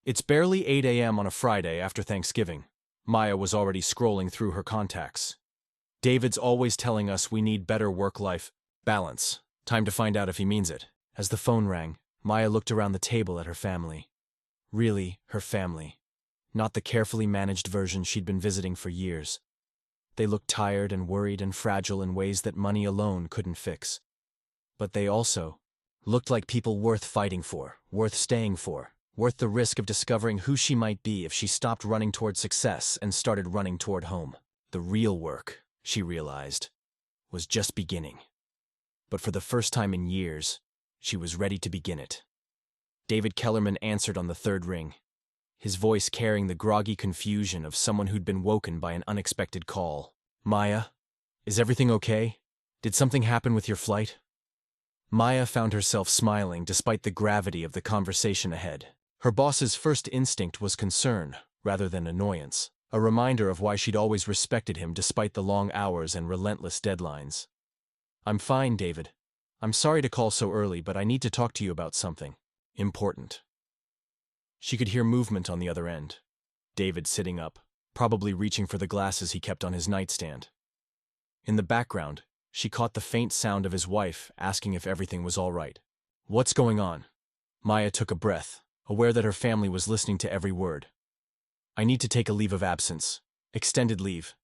Speaker 1: It's barely 8 a.m. on a Friday after Thanksgiving. Maya was already scrolling through her contacts. David's always telling us we need better work-life balance. Time to find out if he means it. As the phone rang, Maya looked around the table at her family. Really, her family. Not the carefully managed version she'd been visiting for years. They looked tired and worried and fragile in ways that money alone couldn't fix. But they also looked like people worth fighting for, worth staying for, worth the risk of discovering who she might be if she stopped running toward success and started running toward home. The real work, she realized, was just beginning. But for the first time in years, she was ready to begin it. David Kellerman answered on the third ring, his voice carrying the groggy confusion of someone who'd been woken by an unexpected call. Maya, is everything okay? Did something happen with your flight? Maya found herself smiling despite the gravity of the conversation ahead. Her boss's first instinct was concern, rather than annoyance, a reminder of why she'd always respected him despite the long hours and relentless deadlines. I'm fine, David. I'm sorry to call so early, but I need to talk to you about something important. She could hear movement on the other end. David sitting up, probably reaching for the glasses he kept on his nightstand. In the background, she caught the faint sound of his wife asking if everything was all right. What's going on? Maya took a breath, aware that her family was listening to every word. I need to take a leave of absence. Extended leave.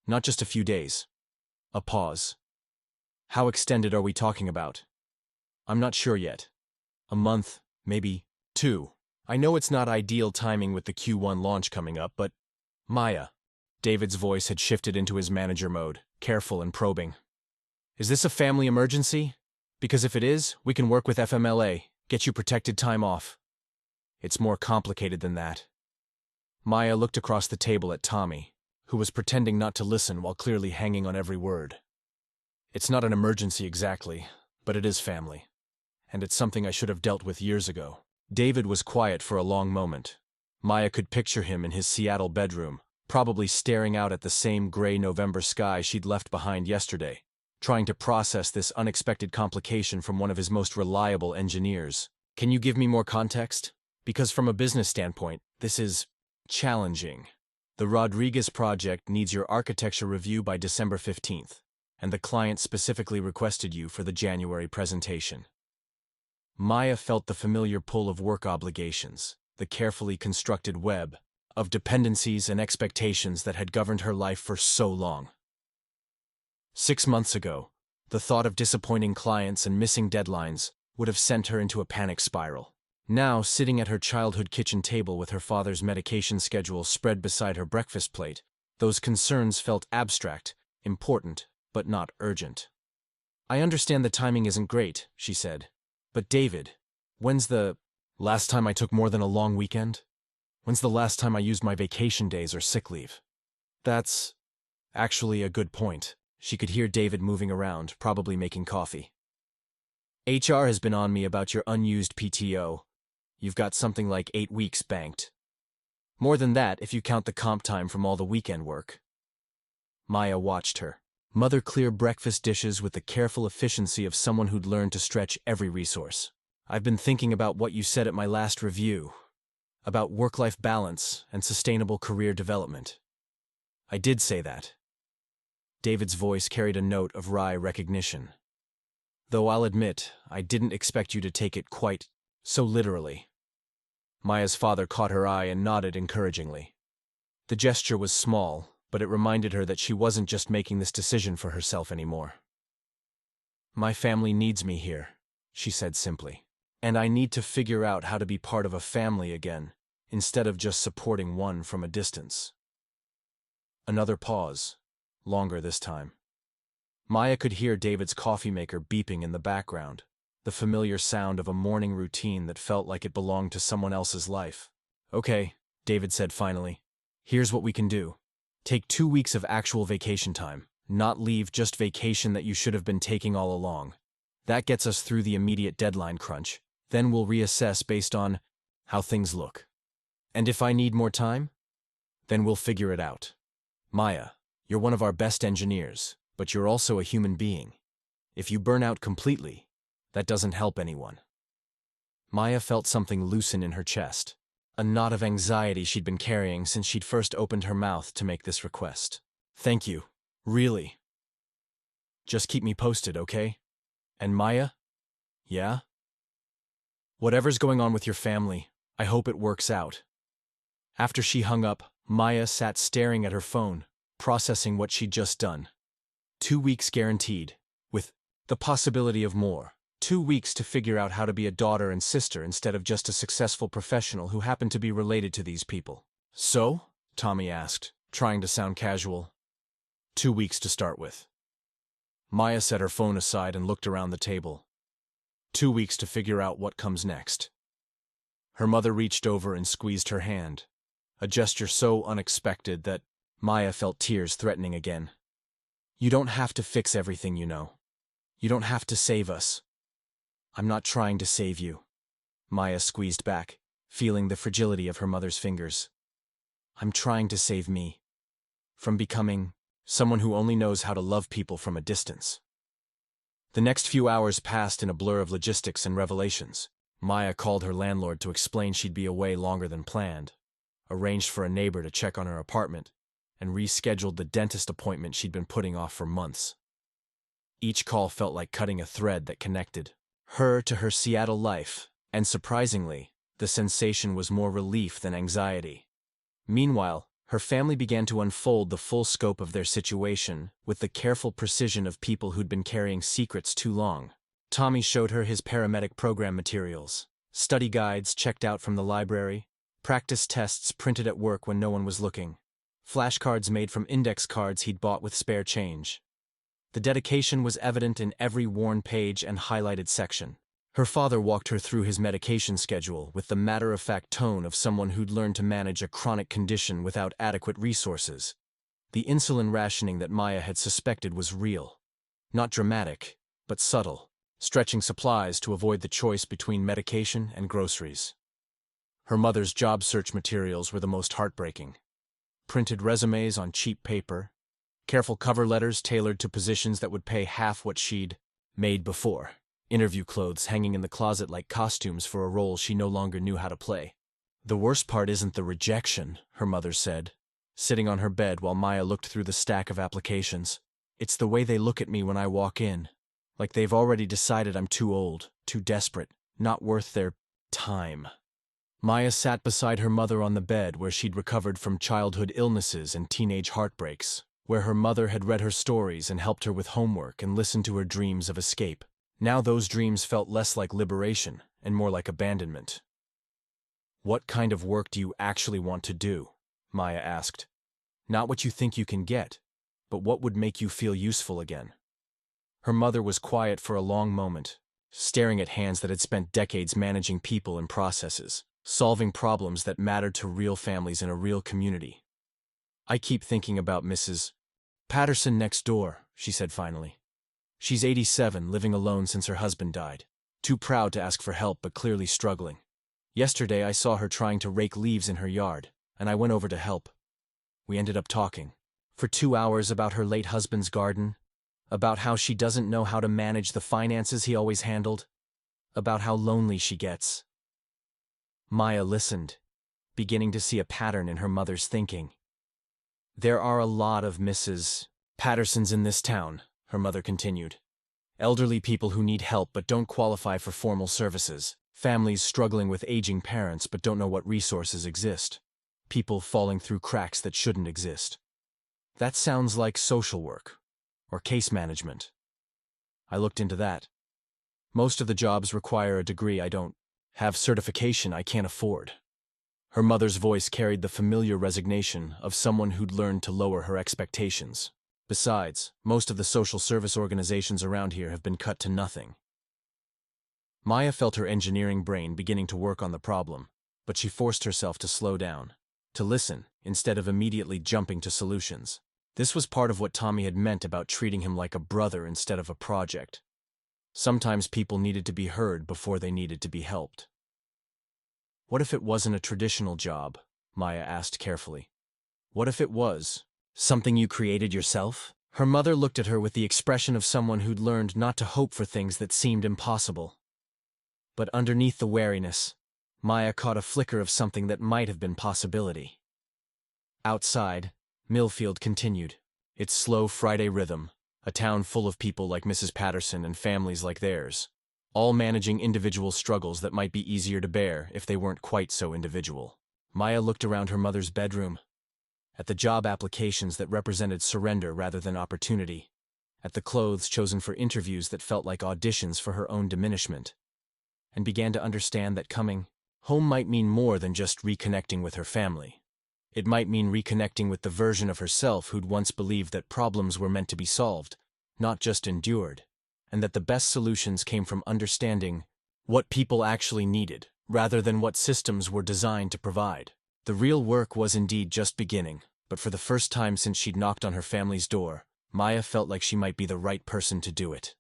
Speaker 1: Not just a few days. A pause. How extended are we talking about? I'm not sure yet. A month, maybe 2. I know it's not ideal timing with the Q1 launch coming up, but… Maya. David's voice had shifted into his manager mode, careful and probing. Is this a family emergency? Because if it is, we can work with FMLA, get you protected time off. It's more complicated than that. Maya looked across the table at Tommy, who was pretending not to listen while clearly hanging on every word. It's not an emergency exactly, but it is family. And it's something I should have dealt with years ago. David was quiet for a long moment. Maya could picture him in his Seattle bedroom, probably staring out at the same gray November sky she'd left behind yesterday, trying to process this unexpected complication from one of his most reliable engineers. Can you give me more context? Because from a business standpoint, this is challenging. The Rodriguez project needs your architecture review by December 15th, and the client specifically requested you for the January presentation. Maya felt the familiar pull of work obligations, the carefully constructed web of dependencies and expectations that had governed her life for so long. 6 months ago, the thought of disappointing clients and missing deadlines would have sent her into a panic spiral. Now, sitting at her childhood kitchen table with her father's medication schedule spread beside her breakfast plate, those concerns felt abstract, important, but not urgent. I understand the timing isn't great, she said. But David, when's the last time I took more than a long weekend? When's the last time I used my vacation days or sick leave? That's actually a good point. She could hear David moving around, probably making coffee. HR has been on me about your unused PTO. You've got something like 8 weeks banked. More than that if you count the comp time from all the weekend work. Maya watched her. Mother clear breakfast dishes with the careful efficiency of someone who'd learned to stretch every resource. I've been thinking about what you said at my last review, about work-life balance and sustainable career development. I did say that. David's voice carried a note of wry recognition. Though I'll admit, I didn't expect you to take it quite so literally. Maya's father caught her eye and nodded encouragingly. The gesture was small, but it reminded her that she wasn't just making this decision for herself anymore. My family needs me here, she said simply. And I need to figure out how to be part of a family again, instead of just supporting one from a distance. Another pause, longer this time. Maya could hear David's coffee maker beeping in the background, the familiar sound of a morning routine that felt like it belonged to someone else's life. Okay, David said finally. Here's what we can do. Take 2 weeks of actual vacation time, not leave, just vacation that you should have been taking all along. That gets us through the immediate deadline crunch. Then we'll reassess based on how things look. And if I need more time, then we'll figure it out. Maya, you're one of our best engineers, but you're also a human being. If you burn out completely, that doesn't help anyone. Maya felt something loosen in her chest, a knot of anxiety she'd been carrying since she'd first opened her mouth to make this request. Thank you, really. Just keep me posted, okay? And Maya? Yeah? Whatever's going on with your family, I hope it works out. After she hung up, Maya sat staring at her phone, processing what she'd just done. 2 weeks guaranteed, with the possibility of more. 2 weeks to figure out how to be a daughter and sister instead of just a successful professional who happened to be related to these people. So? Tommy asked, trying to sound casual. 2 weeks to start with. Maya set her phone aside and looked around the table. 2 weeks to figure out what comes next. Her mother reached over and squeezed her hand, a gesture so unexpected that Maya felt tears threatening again. You don't have to fix everything, you know. You don't have to save us. I'm not trying to save you. Maya squeezed back, feeling the fragility of her mother's fingers. I'm trying to save me. From becoming someone who only knows how to love people from a distance. The next few hours passed in a blur of logistics and revelations. Maya called her landlord to explain she'd be away longer than planned, arranged for a neighbor to check on her apartment, and rescheduled the dentist appointment she'd been putting off for months. Each call felt like cutting a thread that connected her to her Seattle life, and surprisingly, the sensation was more relief than anxiety. Meanwhile, her family began to unfold the full scope of their situation with the careful precision of people who'd been carrying secrets too long. Tommy showed her his paramedic program materials, study guides checked out from the library, practice tests printed at work when no one was looking, flashcards made from index cards he'd bought with spare change. The dedication was evident in every worn page and highlighted section. Her father walked her through his medication schedule with the matter-of-fact tone of someone who'd learned to manage a chronic condition without adequate resources. The insulin rationing that Maya had suspected was real. Not dramatic, but subtle, stretching supplies to avoid the choice between medication and groceries. Her mother's job search materials were the most heartbreaking. Printed resumes on cheap paper, careful cover letters tailored to positions that would pay half what she'd made before. Interview clothes hanging in the closet like costumes for a role she no longer knew how to play. The worst part isn't the rejection, her mother said, sitting on her bed while Maya looked through the stack of applications. It's the way they look at me when I walk in, like they've already decided I'm too old, too desperate, not worth their time. Maya sat beside her mother on the bed where she'd recovered from childhood illnesses and teenage heartbreaks, where her mother had read her stories and helped her with homework and listened to her dreams of escape. Now those dreams felt less like liberation and more like abandonment. What kind of work do you actually want to do? Maya asked. Not what you think you can get, but what would make you feel useful again. Her mother was quiet for a long moment, staring at hands that had spent decades managing people and processes, solving problems that mattered to real families in a real community. I keep thinking about Mrs. Patterson next door, she said finally. She's 87, living alone since her husband died. Too proud to ask for help but clearly struggling. Yesterday I saw her trying to rake leaves in her yard, and I went over to help. We ended up talking for 2 hours about her late husband's garden, about how she doesn't know how to manage the finances he always handled. about how lonely she gets. Maya listened, beginning to see a pattern in her mother's thinking. There are a lot of Mrs. Pattersons in this town, her mother continued. Elderly people who need help but don't qualify for formal services. Families struggling with aging parents but don't know what resources exist. People falling through cracks that shouldn't exist. That sounds like social work or case management. I looked into that. Most of the jobs require a degree I don't have, certification I can't afford. Her mother's voice carried the familiar resignation of someone who'd learned to lower her expectations. Besides, most of the social service organizations around here have been cut to nothing. Maya felt her engineering brain beginning to work on the problem, but she forced herself to slow down, to listen, instead of immediately jumping to solutions. This was part of what Tommy had meant about treating him like a brother instead of a project. Sometimes people needed to be heard before they needed to be helped. What if it wasn't a traditional job? Maya asked carefully. What if it was something you created yourself? Her mother looked at her with the expression of someone who'd learned not to hope for things that seemed impossible. But underneath the wariness, Maya caught a flicker of something that might have been possibility. Outside, Millfield continued, its slow Friday rhythm, a town full of people like Mrs. Patterson and families like theirs, all managing individual struggles that might be easier to bear if they weren't quite so individual. Maya looked around her mother's bedroom, at the job applications that represented surrender rather than opportunity, at the clothes chosen for interviews that felt like auditions for her own diminishment, and began to understand that coming home might mean more than just reconnecting with her family. It might mean reconnecting with the version of herself who'd once believed that problems were meant to be solved, not just endured, and that the best solutions came from understanding what people actually needed, rather than what systems were designed to provide. The real work was indeed just beginning, but for the first time since she'd knocked on her family's door, Maya felt like she might be the right person to do it.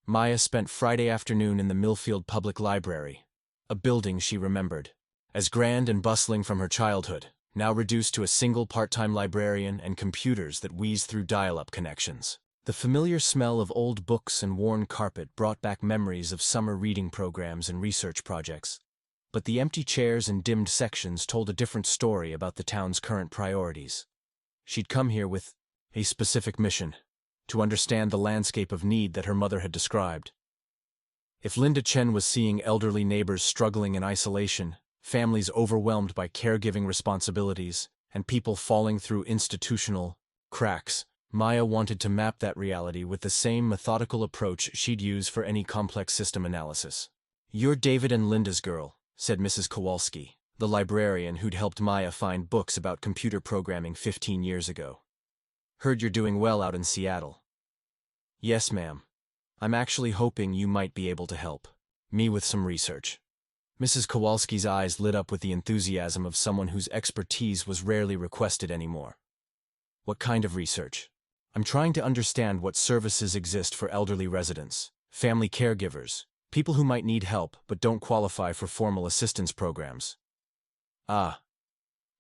Speaker 1: Maya spent Friday afternoon in the Millfield Public Library, a building she remembered, as grand and bustling from her childhood, now reduced to a single part-time librarian and computers that wheezed through dial-up connections. The familiar smell of old books and worn carpet brought back memories of summer reading programs and research projects. But the empty chairs and dimmed sections told a different story about the town's current priorities. She'd come here with a specific mission, to understand the landscape of need that her mother had described. If Linda Chen was seeing elderly neighbors struggling in isolation, families overwhelmed by caregiving responsibilities, and people falling through institutional cracks, Maya wanted to map that reality with the same methodical approach she'd use for any complex system analysis. "You're David and Linda's girl," said Mrs. Kowalski, the librarian who'd helped Maya find books about computer programming 15 years ago. "Heard you're doing well out in Seattle." "Yes, ma'am. I'm actually hoping you might be able to help me with some research." Mrs. Kowalski's eyes lit up with the enthusiasm of someone whose expertise was rarely requested anymore. "What kind of research?" "I'm trying to understand what services exist for elderly residents, family caregivers, people who might need help but don't qualify for formal assistance programs." "Ah."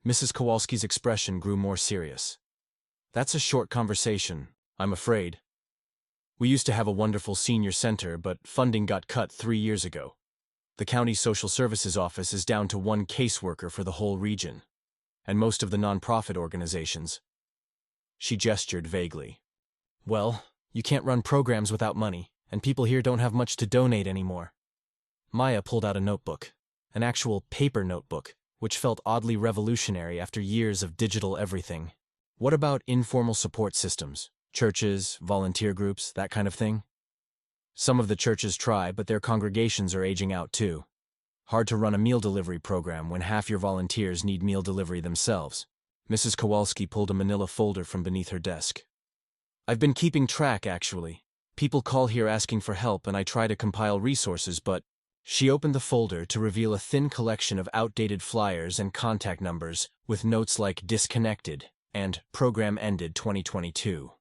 Speaker 1: Mrs. Kowalski's expression grew more serious. "That's a short conversation, I'm afraid. We used to have a wonderful senior center, but funding got cut 3 years ago. The county social services office is down to 1 caseworker for the whole region, and most of the nonprofit organizations." She gestured vaguely. "Well, you can't run programs without money, and people here don't have much to donate anymore." Maya pulled out a notebook, an actual paper notebook, which felt oddly revolutionary after years of digital everything. "What about informal support systems? Churches, volunteer groups, that kind of thing?" "Some of the churches try, but their congregations are aging out too. Hard to run a meal delivery program when half your volunteers need meal delivery themselves." Mrs. Kowalski pulled a manila folder from beneath her desk. "I've been keeping track, actually. People call here asking for help and I try to compile resources, but..." She opened the folder to reveal a thin collection of outdated flyers and contact numbers with notes like "disconnected" and "program ended 2022.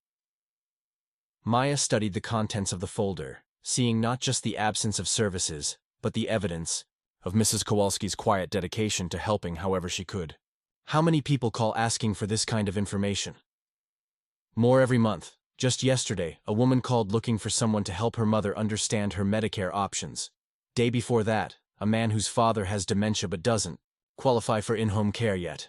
Speaker 1: Maya studied the contents of the folder, seeing not just the absence of services, but the evidence of Mrs. Kowalski's quiet dedication to helping however she could. "How many people call asking for this kind of information?" "More every month," Just yesterday, a woman called looking for someone to help her mother understand her Medicare options. Day before that, a man whose father has dementia but doesn't qualify for in-home care yet.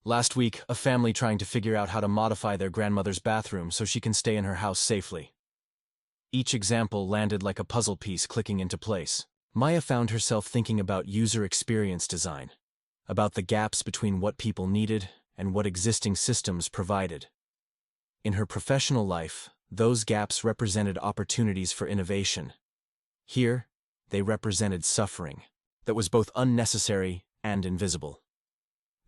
Speaker 1: Last week, a family trying to figure out how to modify their grandmother's bathroom so she can stay in her house safely. Each example landed like a puzzle piece clicking into place. Maya found herself thinking about user experience design, about the gaps between what people needed and what existing systems provided. In her professional life, those gaps represented opportunities for innovation. Here, they represented suffering that was both unnecessary and invisible.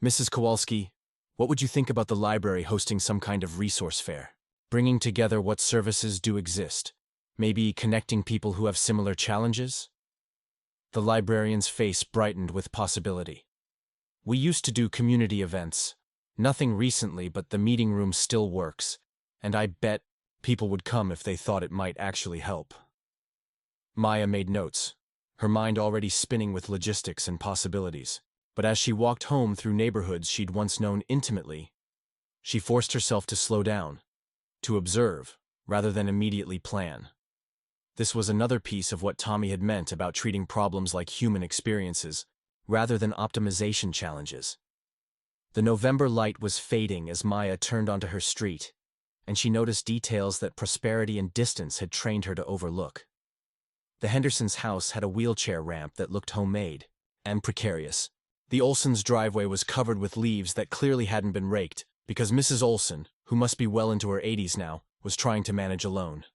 Speaker 1: Mrs. Kowalski, what would you think about the library hosting some kind of resource fair? Bringing together what services do exist, maybe connecting people who have similar challenges? The librarian's face brightened with possibility. We used to do community events. Nothing recently, but the meeting room still works, and I bet people would come if they thought it might actually help. Maya made notes, her mind already spinning with logistics and possibilities. But as she walked home through neighborhoods she'd once known intimately, she forced herself to slow down, to observe, rather than immediately plan. This was another piece of what Tommy had meant about treating problems like human experiences, rather than optimization challenges. The November light was fading as Maya turned onto her street, and she noticed details that prosperity and distance had trained her to overlook. The Hendersons' house had a wheelchair ramp that looked homemade and precarious. The Olsons' driveway was covered with leaves that clearly hadn't been raked, because Mrs. Olson, who must be well into her 80s now, was trying to manage alone.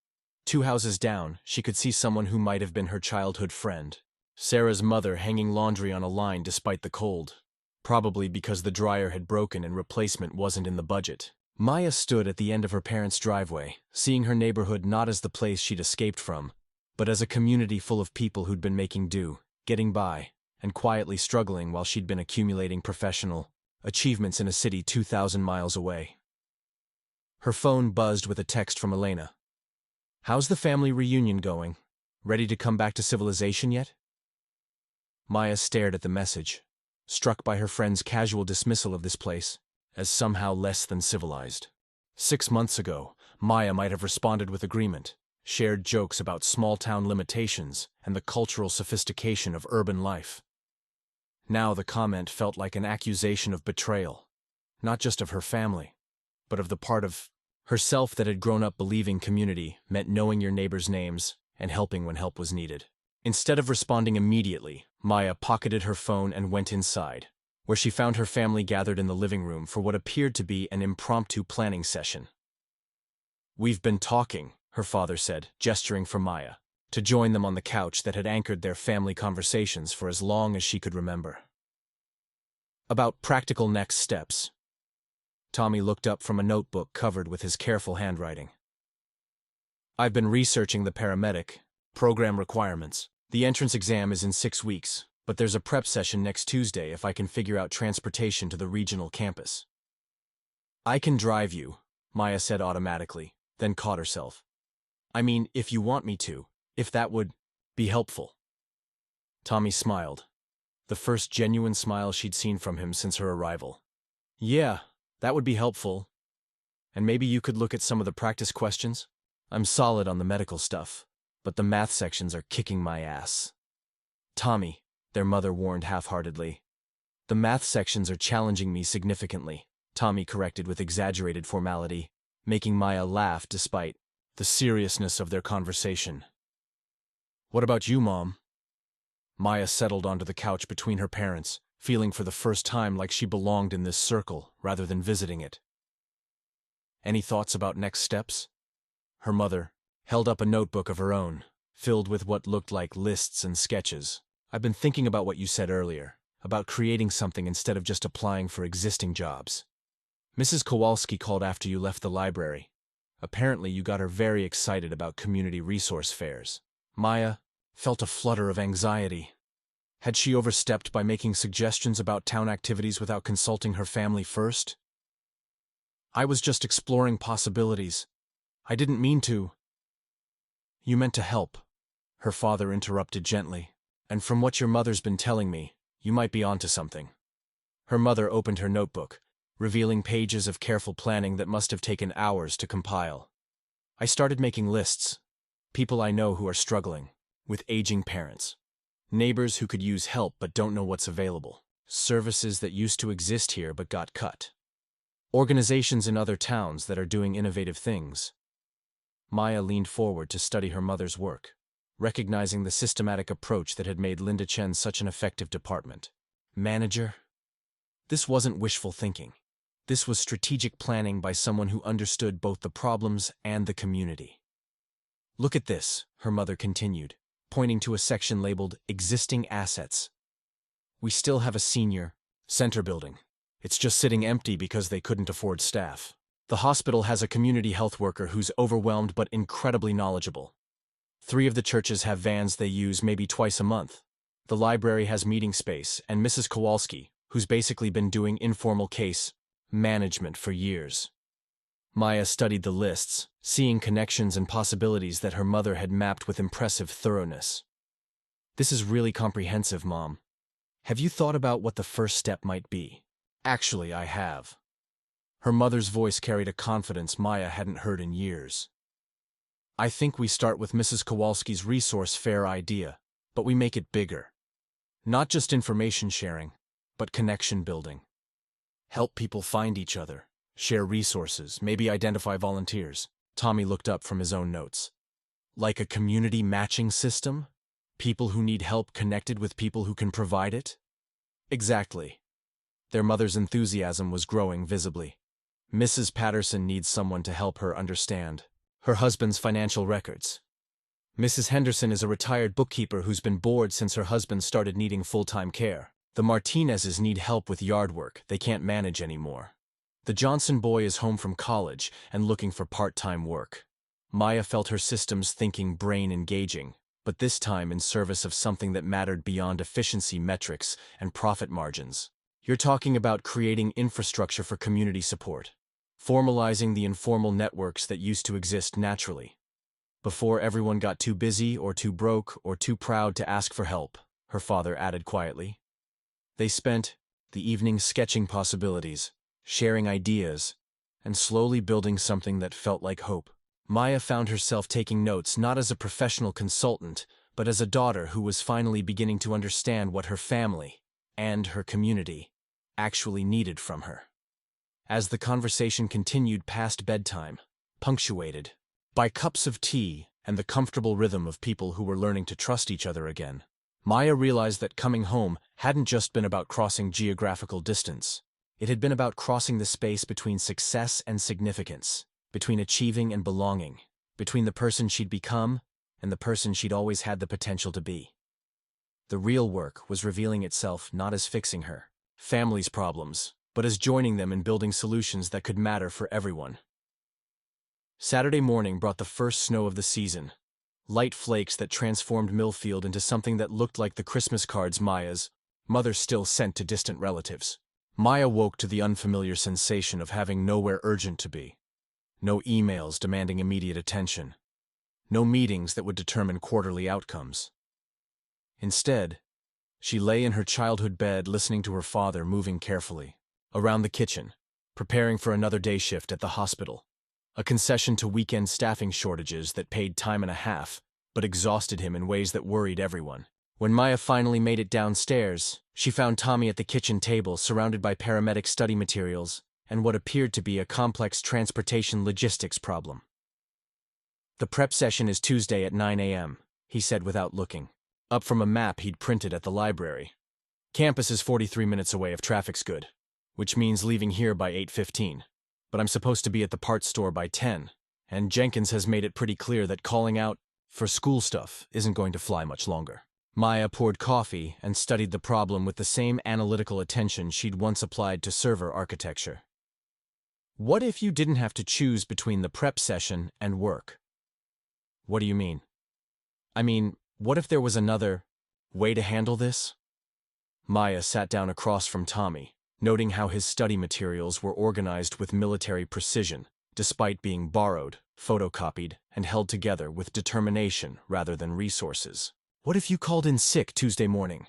Speaker 1: 2 houses down, she could see someone who might have been her childhood friend. Sarah's mother hanging laundry on a line despite the cold, probably because the dryer had broken and replacement wasn't in the budget. Maya stood at the end of her parents' driveway, seeing her neighborhood not as the place she'd escaped from, but as a community full of people who'd been making do, getting by, and quietly struggling while she'd been accumulating professional achievements in a city 2,000 miles away. Her phone buzzed with a text from Elena. "How's the family reunion going? Ready to come back to civilization yet?" Maya stared at the message, struck by her friend's casual dismissal of this place as somehow less than civilized. 6 months ago, Maya might have responded with agreement, shared jokes about small-town limitations and the cultural sophistication of urban life. Now the comment felt like an accusation of betrayal, not just of her family, but of the part of herself that had grown up believing community meant knowing your neighbors' names and helping when help was needed. Instead of responding immediately, Maya pocketed her phone and went inside, where she found her family gathered in the living room for what appeared to be an impromptu planning session. "We've been talking," her father said, gesturing for Maya to join them on the couch that had anchored their family conversations for as long as she could remember. "About practical next steps." Tommy looked up from a notebook covered with his careful handwriting. "I've been researching the paramedic program requirements. The entrance exam is in 6 weeks, but there's a prep session next Tuesday if I can figure out transportation to the regional campus." "I can drive you," Maya said automatically, then caught herself. "I mean, if you want me to, if that would be helpful." Tommy smiled, the first genuine smile she'd seen from him since her arrival. "Yeah, that would be helpful. And maybe you could look at some of the practice questions? I'm solid on the medical stuff, but the math sections are kicking my ass." "Tommy," their mother warned half-heartedly. "The math sections are challenging me significantly," Tommy corrected with exaggerated formality, making Maya laugh despite the seriousness of their conversation. "What about you, Mom?" Maya settled onto the couch between her parents, feeling for the first time like she belonged in this circle rather than visiting it. "Any thoughts about next steps?" Her mother held up a notebook of her own, filled with what looked like lists and sketches. "I've been thinking about what you said earlier, about creating something instead of just applying for existing jobs. Mrs. Kowalski called after you left the library. Apparently you got her very excited about community resource fairs." Maya felt a flutter of anxiety. Had she overstepped by making suggestions about town activities without consulting her family first? "I was just exploring possibilities. I didn't mean to." "You meant to help," her father interrupted gently. "And from what your mother's been telling me, you might be onto something." Her mother opened her notebook, revealing pages of careful planning that must have taken hours to compile. I started making lists. People I know who are struggling, with aging parents. Neighbors who could use help but don't know what's available. Services that used to exist here but got cut. Organizations in other towns that are doing innovative things. Maya leaned forward to study her mother's work, recognizing the systematic approach that had made Linda Chen such an effective department manager. This wasn't wishful thinking. This was strategic planning by someone who understood both the problems and the community. Look at this, her mother continued, pointing to a section labeled Existing Assets. We still have a senior center building. It's just sitting empty because they couldn't afford staff. The hospital has a community health worker who's overwhelmed but incredibly knowledgeable. 3 of the churches have vans they use maybe twice a month. The library has meeting space, and Mrs. Kowalski, who's basically been doing informal case management for years. Maya studied the lists, seeing connections and possibilities that her mother had mapped with impressive thoroughness. This is really comprehensive, Mom. Have you thought about what the first step might be? Actually, I have. Her mother's voice carried a confidence Maya hadn't heard in years. I think we start with Mrs. Kowalski's resource fair idea, but we make it bigger. Not just information sharing, but connection building. Help people find each other, share resources, maybe identify volunteers. Tommy looked up from his own notes. Like a community matching system? People who need help connected with people who can provide it? Exactly. Their mother's enthusiasm was growing visibly. Mrs. Patterson needs someone to help her understand her husband's financial records. Mrs. Henderson is a retired bookkeeper who's been bored since her husband started needing full-time care. The Martinezes need help with yard work they can't manage anymore. The Johnson boy is home from college and looking for part-time work. Maya felt her system's thinking brain engaging, but this time in service of something that mattered beyond efficiency metrics and profit margins. You're talking about creating infrastructure for community support, formalizing the informal networks that used to exist naturally. Before everyone got too busy or too broke or too proud to ask for help, her father added quietly. They spent the evening sketching possibilities, sharing ideas, and slowly building something that felt like hope. Maya found herself taking notes not as a professional consultant, but as a daughter who was finally beginning to understand what her family and her community actually needed from her. As the conversation continued past bedtime, punctuated by cups of tea and the comfortable rhythm of people who were learning to trust each other again, Maya realized that coming home hadn't just been about crossing geographical distance. It had been about crossing the space between success and significance, between achieving and belonging, between the person she'd become and the person she'd always had the potential to be. The real work was revealing itself not as fixing her family's problems, but as joining them in building solutions that could matter for everyone. Saturday morning brought the first snow of the season, light flakes that transformed Millfield into something that looked like the Christmas cards Maya's mother still sent to distant relatives. Maya woke to the unfamiliar sensation of having nowhere urgent to be. No emails demanding immediate attention. No meetings that would determine quarterly outcomes. Instead, she lay in her childhood bed listening to her father moving carefully around the kitchen, preparing for another day shift at the hospital. A concession to weekend staffing shortages that paid time and a half, but exhausted him in ways that worried everyone. When Maya finally made it downstairs, she found Tommy at the kitchen table surrounded by paramedic study materials and what appeared to be a complex transportation logistics problem. The prep session is Tuesday at 9 a.m., he said without looking, up from a map he'd printed at the library. Campus is 43 minutes away if traffic's good, which means leaving here by 8:15. But I'm supposed to be at the parts store by 10, and Jenkins has made it pretty clear that calling out for school stuff isn't going to fly much longer. Maya poured coffee and studied the problem with the same analytical attention she'd once applied to server architecture. What if you didn't have to choose between the prep session and work? What do you mean? I mean, what if there was another way to handle this? Maya sat down across from Tommy, noting how his study materials were organized with military precision, despite being borrowed, photocopied, and held together with determination rather than resources. What if you called in sick Tuesday morning?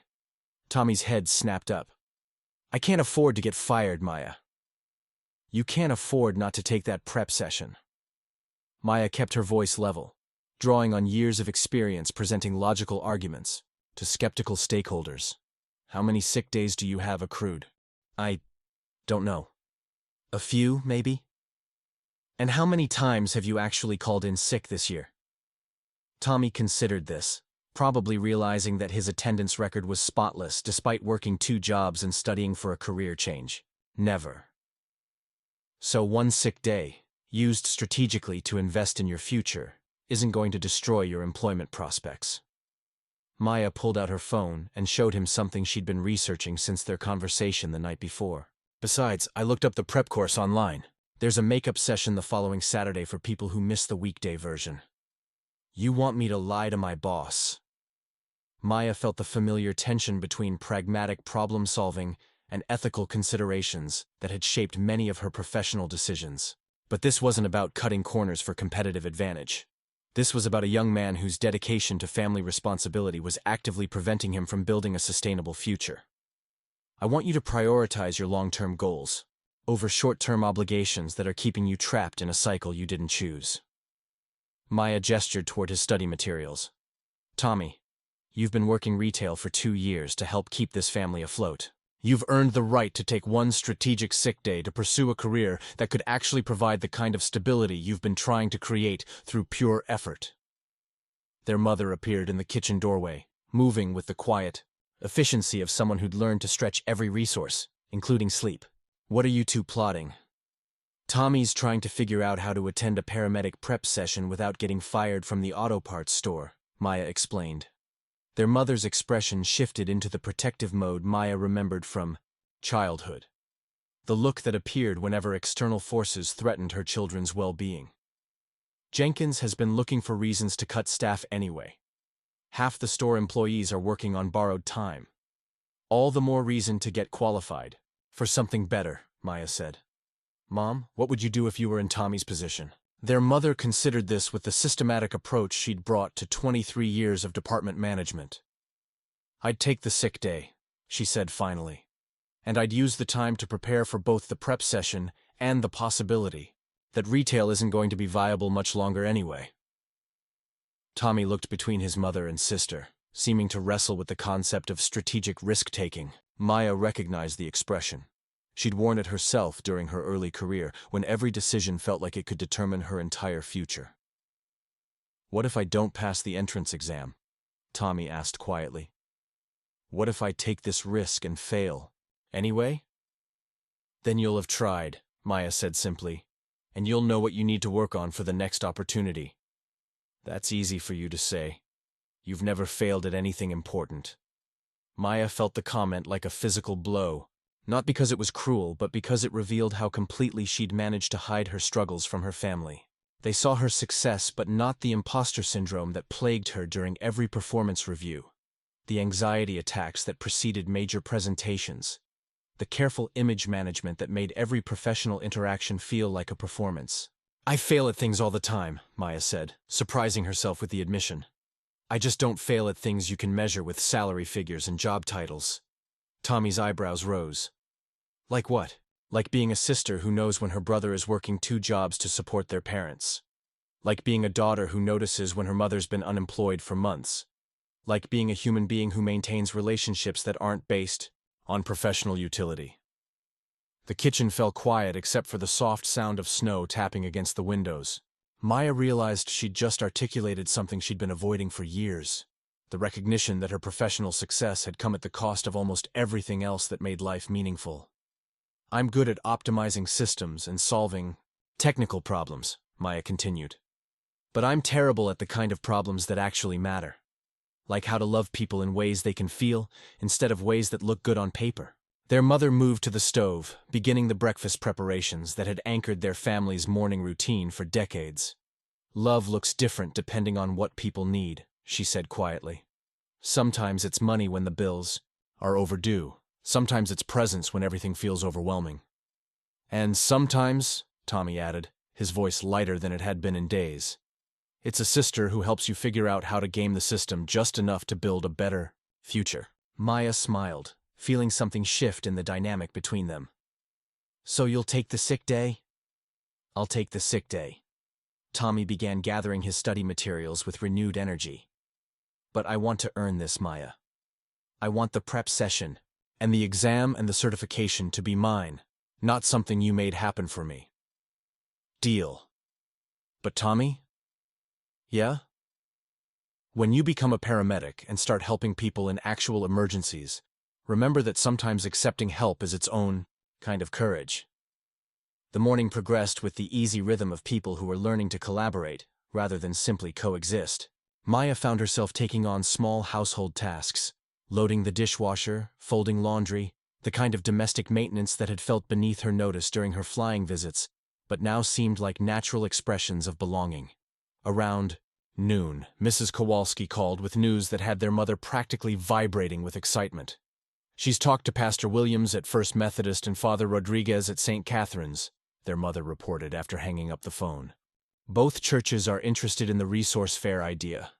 Speaker 1: Tommy's head snapped up. I can't afford to get fired, Maya. You can't afford not to take that prep session. Maya kept her voice level, drawing on years of experience presenting logical arguments to skeptical stakeholders. How many sick days do you have accrued? I don't know. A few, maybe? And how many times have you actually called in sick this year? Tommy considered this, probably realizing that his attendance record was spotless despite working 2 jobs and studying for a career change. Never. So one sick day, used strategically to invest in your future, isn't going to destroy your employment prospects. Maya pulled out her phone and showed him something she'd been researching since their conversation the night before. Besides, I looked up the prep course online. There's a makeup session the following Saturday for people who miss the weekday version. You want me to lie to my boss? Maya felt the familiar tension between pragmatic problem-solving and ethical considerations that had shaped many of her professional decisions. But this wasn't about cutting corners for competitive advantage. This was about a young man whose dedication to family responsibility was actively preventing him from building a sustainable future. I want you to prioritize your long-term goals over short-term obligations that are keeping you trapped in a cycle you didn't choose. Maya gestured toward his study materials. Tommy, you've been working retail for 2 years to help keep this family afloat. You've earned the right to take one strategic sick day to pursue a career that could actually provide the kind of stability you've been trying to create through pure effort. Their mother appeared in the kitchen doorway, moving with the quiet efficiency of someone who'd learned to stretch every resource, including sleep. What are you two plotting? Tommy's trying to figure out how to attend a paramedic prep session without getting fired from the auto parts store, Maya explained. Their mother's expression shifted into the protective mode Maya remembered from childhood. The look that appeared whenever external forces threatened her children's well-being. Jenkins has been looking for reasons to cut staff anyway. Half the store employees are working on borrowed time. All the more reason to get qualified. For something better, Maya said. Mom, what would you do if you were in Tommy's position? Their mother considered this with the systematic approach she'd brought to 23 years of department management. I'd take the sick day, she said finally. And I'd use the time to prepare for both the prep session and the possibility that retail isn't going to be viable much longer anyway. Tommy looked between his mother and sister, seeming to wrestle with the concept of strategic risk-taking. Maya recognized the expression. She'd worn it herself during her early career, when every decision felt like it could determine her entire future. What if I don't pass the entrance exam? Tommy asked quietly. What if I take this risk and fail? Anyway? Then you'll have tried, Maya said simply, and you'll know what you need to work on for the next opportunity. That's easy for you to say. You've never failed at anything important. Maya felt the comment like a physical blow, not because it was cruel, but because it revealed how completely she'd managed to hide her struggles from her family. They saw her success, but not the imposter syndrome that plagued her during every performance review, the anxiety attacks that preceded major presentations, the careful image management that made every professional interaction feel like a performance. I fail at things all the time, Maya said, surprising herself with the admission. I just don't fail at things you can measure with salary figures and job titles. Tommy's eyebrows rose. Like what? Like being a sister who knows when her brother is working 2 jobs to support their parents. Like being a daughter who notices when her mother's been unemployed for months. Like being a human being who maintains relationships that aren't based on professional utility. The kitchen fell quiet except for the soft sound of snow tapping against the windows. Maya realized she'd just articulated something she'd been avoiding for years. The recognition that her professional success had come at the cost of almost everything else that made life meaningful. I'm good at optimizing systems and solving technical problems, Maya continued. But I'm terrible at the kind of problems that actually matter. Like how to love people in ways they can feel, instead of ways that look good on paper. Their mother moved to the stove, beginning the breakfast preparations that had anchored their family's morning routine for decades. Love looks different depending on what people need, she said quietly. Sometimes it's money when the bills are overdue. Sometimes it's presence when everything feels overwhelming. And sometimes, Tommy added, his voice lighter than it had been in days, it's a sister who helps you figure out how to game the system just enough to build a better future. Maya smiled, feeling something shift in the dynamic between them. So you'll take the sick day? I'll take the sick day. Tommy began gathering his study materials with renewed energy. But I want to earn this, Maya. I want the prep session, and the exam and the certification to be mine, not something you made happen for me. Deal. But Tommy? Yeah? When you become a paramedic and start helping people in actual emergencies, remember that sometimes accepting help is its own kind of courage. The morning progressed with the easy rhythm of people who were learning to collaborate, rather than simply coexist. Maya found herself taking on small household tasks, loading the dishwasher, folding laundry, the kind of domestic maintenance that had felt beneath her notice during her flying visits, but now seemed like natural expressions of belonging. Around noon, Mrs. Kowalski called with news that had their mother practically vibrating with excitement. "She's talked to Pastor Williams at First Methodist and Father Rodriguez at St. Catherine's," their mother reported after hanging up the phone. "Both churches are interested in the resource fair idea,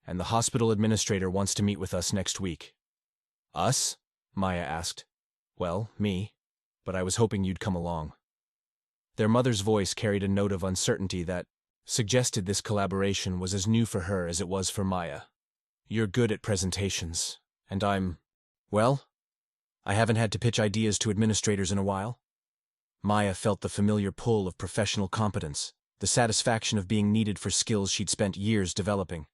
Speaker 1: and the hospital administrator wants to meet with us next week." "Us?" Maya asked. "Well, me, but I was hoping you'd come along." Their mother's voice carried a note of uncertainty that suggested this collaboration was as new for her as it was for Maya. "You're good at presentations, and well, I haven't had to pitch ideas to administrators in a while." Maya felt the familiar pull of professional competence, the satisfaction of being needed for skills she'd spent years developing.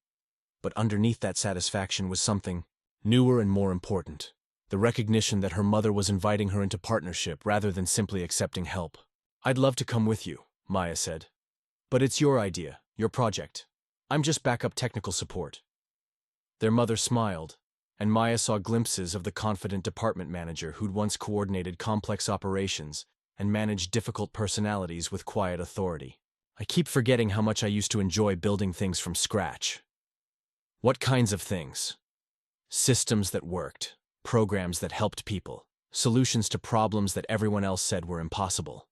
Speaker 1: But underneath that satisfaction was something newer and more important, the recognition that her mother was inviting her into partnership rather than simply accepting help. "I'd love to come with you," Maya said. "But it's your idea, your project. I'm just backup technical support." Their mother smiled, and Maya saw glimpses of the confident department manager who'd once coordinated complex operations and managed difficult personalities with quiet authority. "I keep forgetting how much I used to enjoy building things from scratch." "What kinds of things?" "Systems that worked, programs that helped people, solutions to problems that everyone else said were impossible."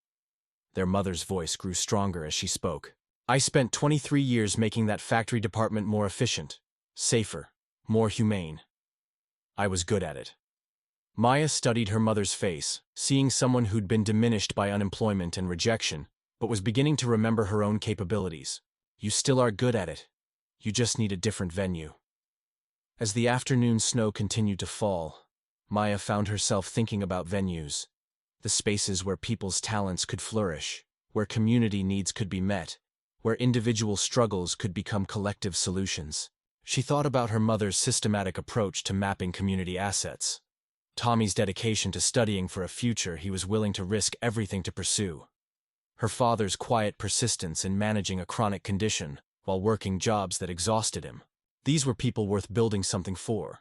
Speaker 1: Their mother's voice grew stronger as she spoke. "I spent 23 years making that factory department more efficient, safer, more humane. I was good at it." Maya studied her mother's face, seeing someone who'd been diminished by unemployment and rejection, but was beginning to remember her own capabilities. "You still are good at it. You just need a different venue." As the afternoon snow continued to fall, Maya found herself thinking about venues, the spaces where people's talents could flourish, where community needs could be met, where individual struggles could become collective solutions. She thought about her mother's systematic approach to mapping community assets, Tommy's dedication to studying for a future he was willing to risk everything to pursue, her father's quiet persistence in managing a chronic condition while working jobs that exhausted him. These were people worth building something for,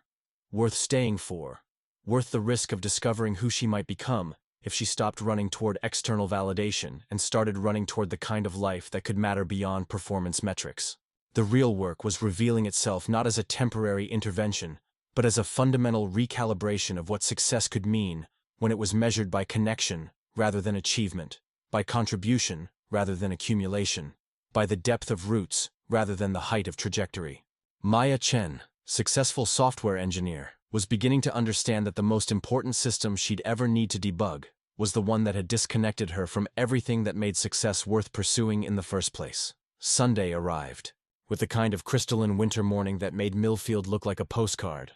Speaker 1: worth staying for, worth the risk of discovering who she might become if she stopped running toward external validation and started running toward the kind of life that could matter beyond performance metrics. The real work was revealing itself not as a temporary intervention, but as a fundamental recalibration of what success could mean when it was measured by connection rather than achievement, by contribution rather than accumulation, by the depth of roots rather than the height of trajectory. Maya Chen, successful software engineer, was beginning to understand that the most important system she'd ever need to debug was the one that had disconnected her from everything that made success worth pursuing in the first place. Sunday arrived, with the kind of crystalline winter morning that made Millfield look like a postcard.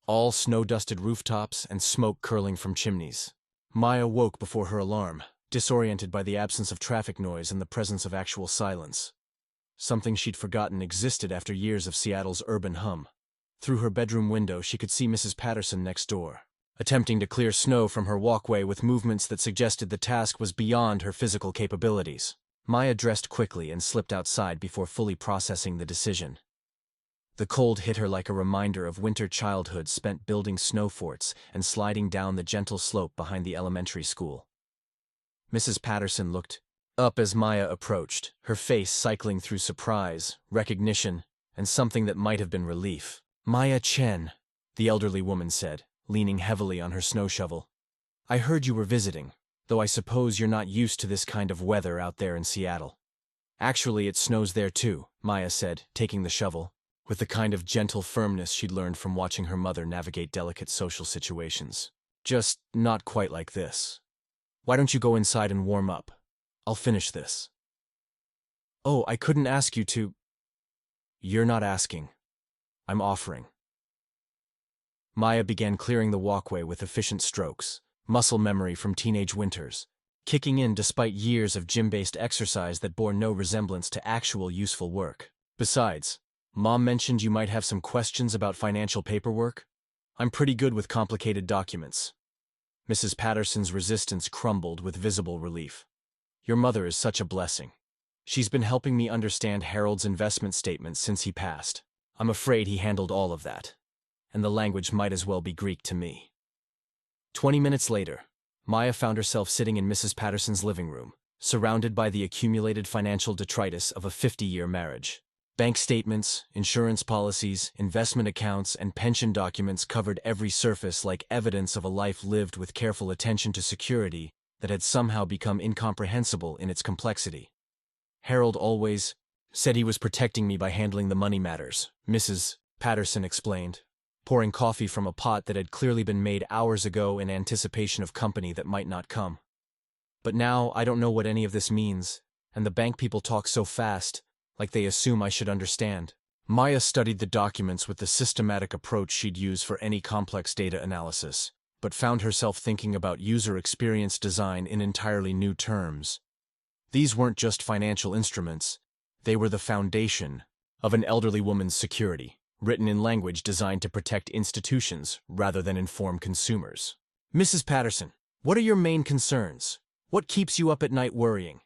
Speaker 1: All snow-dusted rooftops and smoke curling from chimneys. Maya woke before her alarm, disoriented by the absence of traffic noise and the presence of actual silence. Something she'd forgotten existed after years of Seattle's urban hum. Through her bedroom window, she could see Mrs. Patterson next door, attempting to clear snow from her walkway with movements that suggested the task was beyond her physical capabilities. Maya dressed quickly and slipped outside before fully processing the decision. The cold hit her like a reminder of winter childhood spent building snow forts and sliding down the gentle slope behind the elementary school. Mrs. Patterson looked up as Maya approached, her face cycling through surprise, recognition, and something that might have been relief. "Maya Chen," the elderly woman said, leaning heavily on her snow shovel. "I heard you were visiting, though I suppose you're not used to this kind of weather out there in Seattle." "Actually, it snows there too," Maya said, taking the shovel, with the kind of gentle firmness she'd learned from watching her mother navigate delicate social situations. "Just not quite like this. Why don't you go inside and warm up? I'll finish this." Oh, I couldn't ask you to. You're not asking. I'm offering. Maya began clearing the walkway with efficient strokes, muscle memory from teenage winters, kicking in despite years of gym-based exercise that bore no resemblance to actual useful work. Besides, Mom mentioned you might have some questions about financial paperwork. I'm pretty good with complicated documents. Mrs. Patterson's resistance crumbled with visible relief. Your mother is such a blessing. She's been helping me understand Harold's investment statements since he passed. I'm afraid he handled all of that, and the language might as well be Greek to me. 20 minutes later, Maya found herself sitting in Mrs. Patterson's living room, surrounded by the accumulated financial detritus of a 50-year marriage. Bank statements, insurance policies, investment accounts, and pension documents covered every surface like evidence of a life lived with careful attention to security that had somehow become incomprehensible in its complexity. Harold always said he was protecting me by handling the money matters, Mrs. Patterson explained, pouring coffee from a pot that had clearly been made hours ago in anticipation of company that might not come. But now I don't know what any of this means, and the bank people talk so fast, like they assume I should understand. Maya studied the documents with the systematic approach she'd use for any complex data analysis, but found herself thinking about user experience design in entirely new terms. These weren't just financial instruments, they were the foundation of an elderly woman's security, written in language designed to protect institutions rather than inform consumers. Mrs. Patterson, what are your main concerns? What keeps you up at night worrying?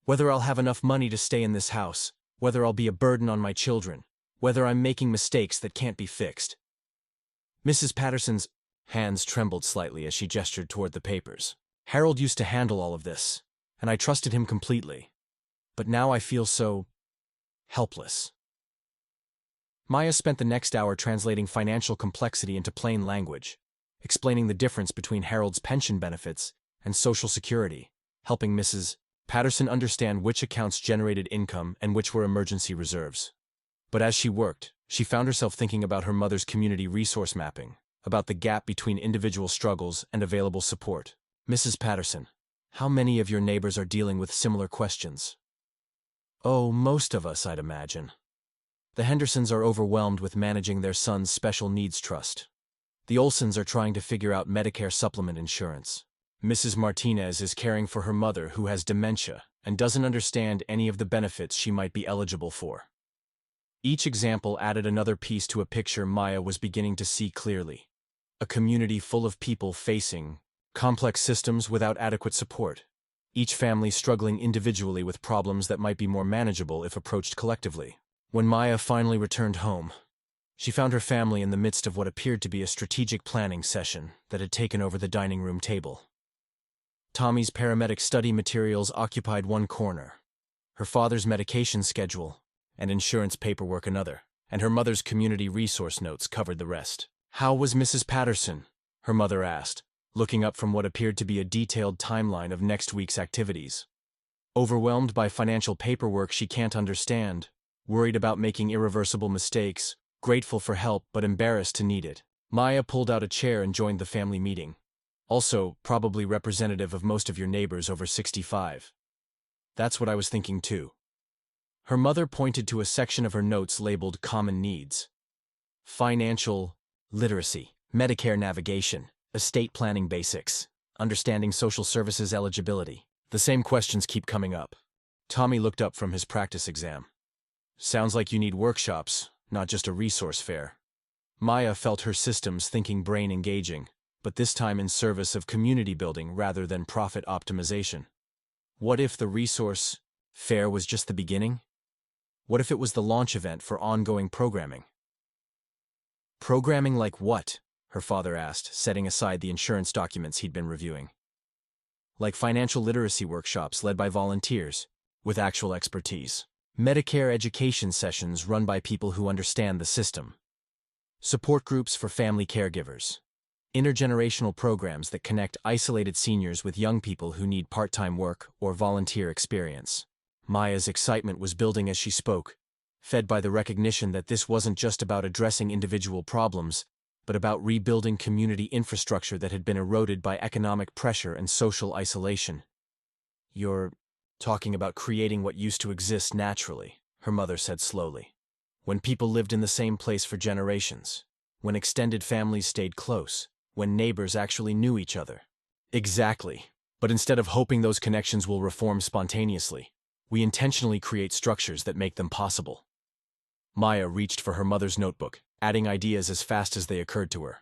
Speaker 1: Whether I'll have enough money to stay in this house, whether I'll be a burden on my children, whether I'm making mistakes that can't be fixed. Mrs. Patterson's hands trembled slightly as she gestured toward the papers. Harold used to handle all of this, and I trusted him completely. But now I feel so helpless. Maya spent the next hour translating financial complexity into plain language, explaining the difference between Harold's pension benefits and Social Security, helping Mrs. Patterson understand which accounts generated income and which were emergency reserves. But as she worked, she found herself thinking about her mother's community resource mapping, about the gap between individual struggles and available support. Mrs. Patterson, how many of your neighbors are dealing with similar questions? Oh, most of us, I'd imagine. The Hendersons are overwhelmed with managing their son's special needs trust. The Olsons are trying to figure out Medicare supplement insurance. Mrs. Martinez is caring for her mother who has dementia and doesn't understand any of the benefits she might be eligible for. Each example added another piece to a picture Maya was beginning to see clearly. A community full of people facing complex systems without adequate support, each family struggling individually with problems that might be more manageable if approached collectively. When Maya finally returned home, she found her family in the midst of what appeared to be a strategic planning session that had taken over the dining room table. Tommy's paramedic study materials occupied one corner, her father's medication schedule and insurance paperwork another, and her mother's community resource notes covered the rest. How was Mrs. Patterson? Her mother asked, looking up from what appeared to be a detailed timeline of next week's activities. Overwhelmed by financial paperwork she can't understand, worried about making irreversible mistakes, grateful for help but embarrassed to need it. Maya pulled out a chair and joined the family meeting. Also, probably representative of most of your neighbors over 65. That's what I was thinking too. Her mother pointed to a section of her notes labeled Common Needs. Financial literacy, Medicare navigation, estate planning basics, understanding social services eligibility. The same questions keep coming up. Tommy looked up from his practice exam. Sounds like you need workshops, not just a resource fair. Maya felt her systems thinking brain engaging, but this time in service of community building rather than profit optimization. What if the resource fair was just the beginning? What if it was the launch event for ongoing programming? Programming like what? Her father asked, setting aside the insurance documents he'd been reviewing. Like financial literacy workshops led by volunteers, with actual expertise. Medicare education sessions run by people who understand the system. Support groups for family caregivers. Intergenerational programs that connect isolated seniors with young people who need part-time work or volunteer experience. Maya's excitement was building as she spoke, fed by the recognition that this wasn't just about addressing individual problems, but about rebuilding community infrastructure that had been eroded by economic pressure and social isolation. Your Talking about creating what used to exist naturally, her mother said slowly. When people lived in the same place for generations, when extended families stayed close, when neighbors actually knew each other. Exactly. But instead of hoping those connections will reform spontaneously, we intentionally create structures that make them possible. Maya reached for her mother's notebook, adding ideas as fast as they occurred to her.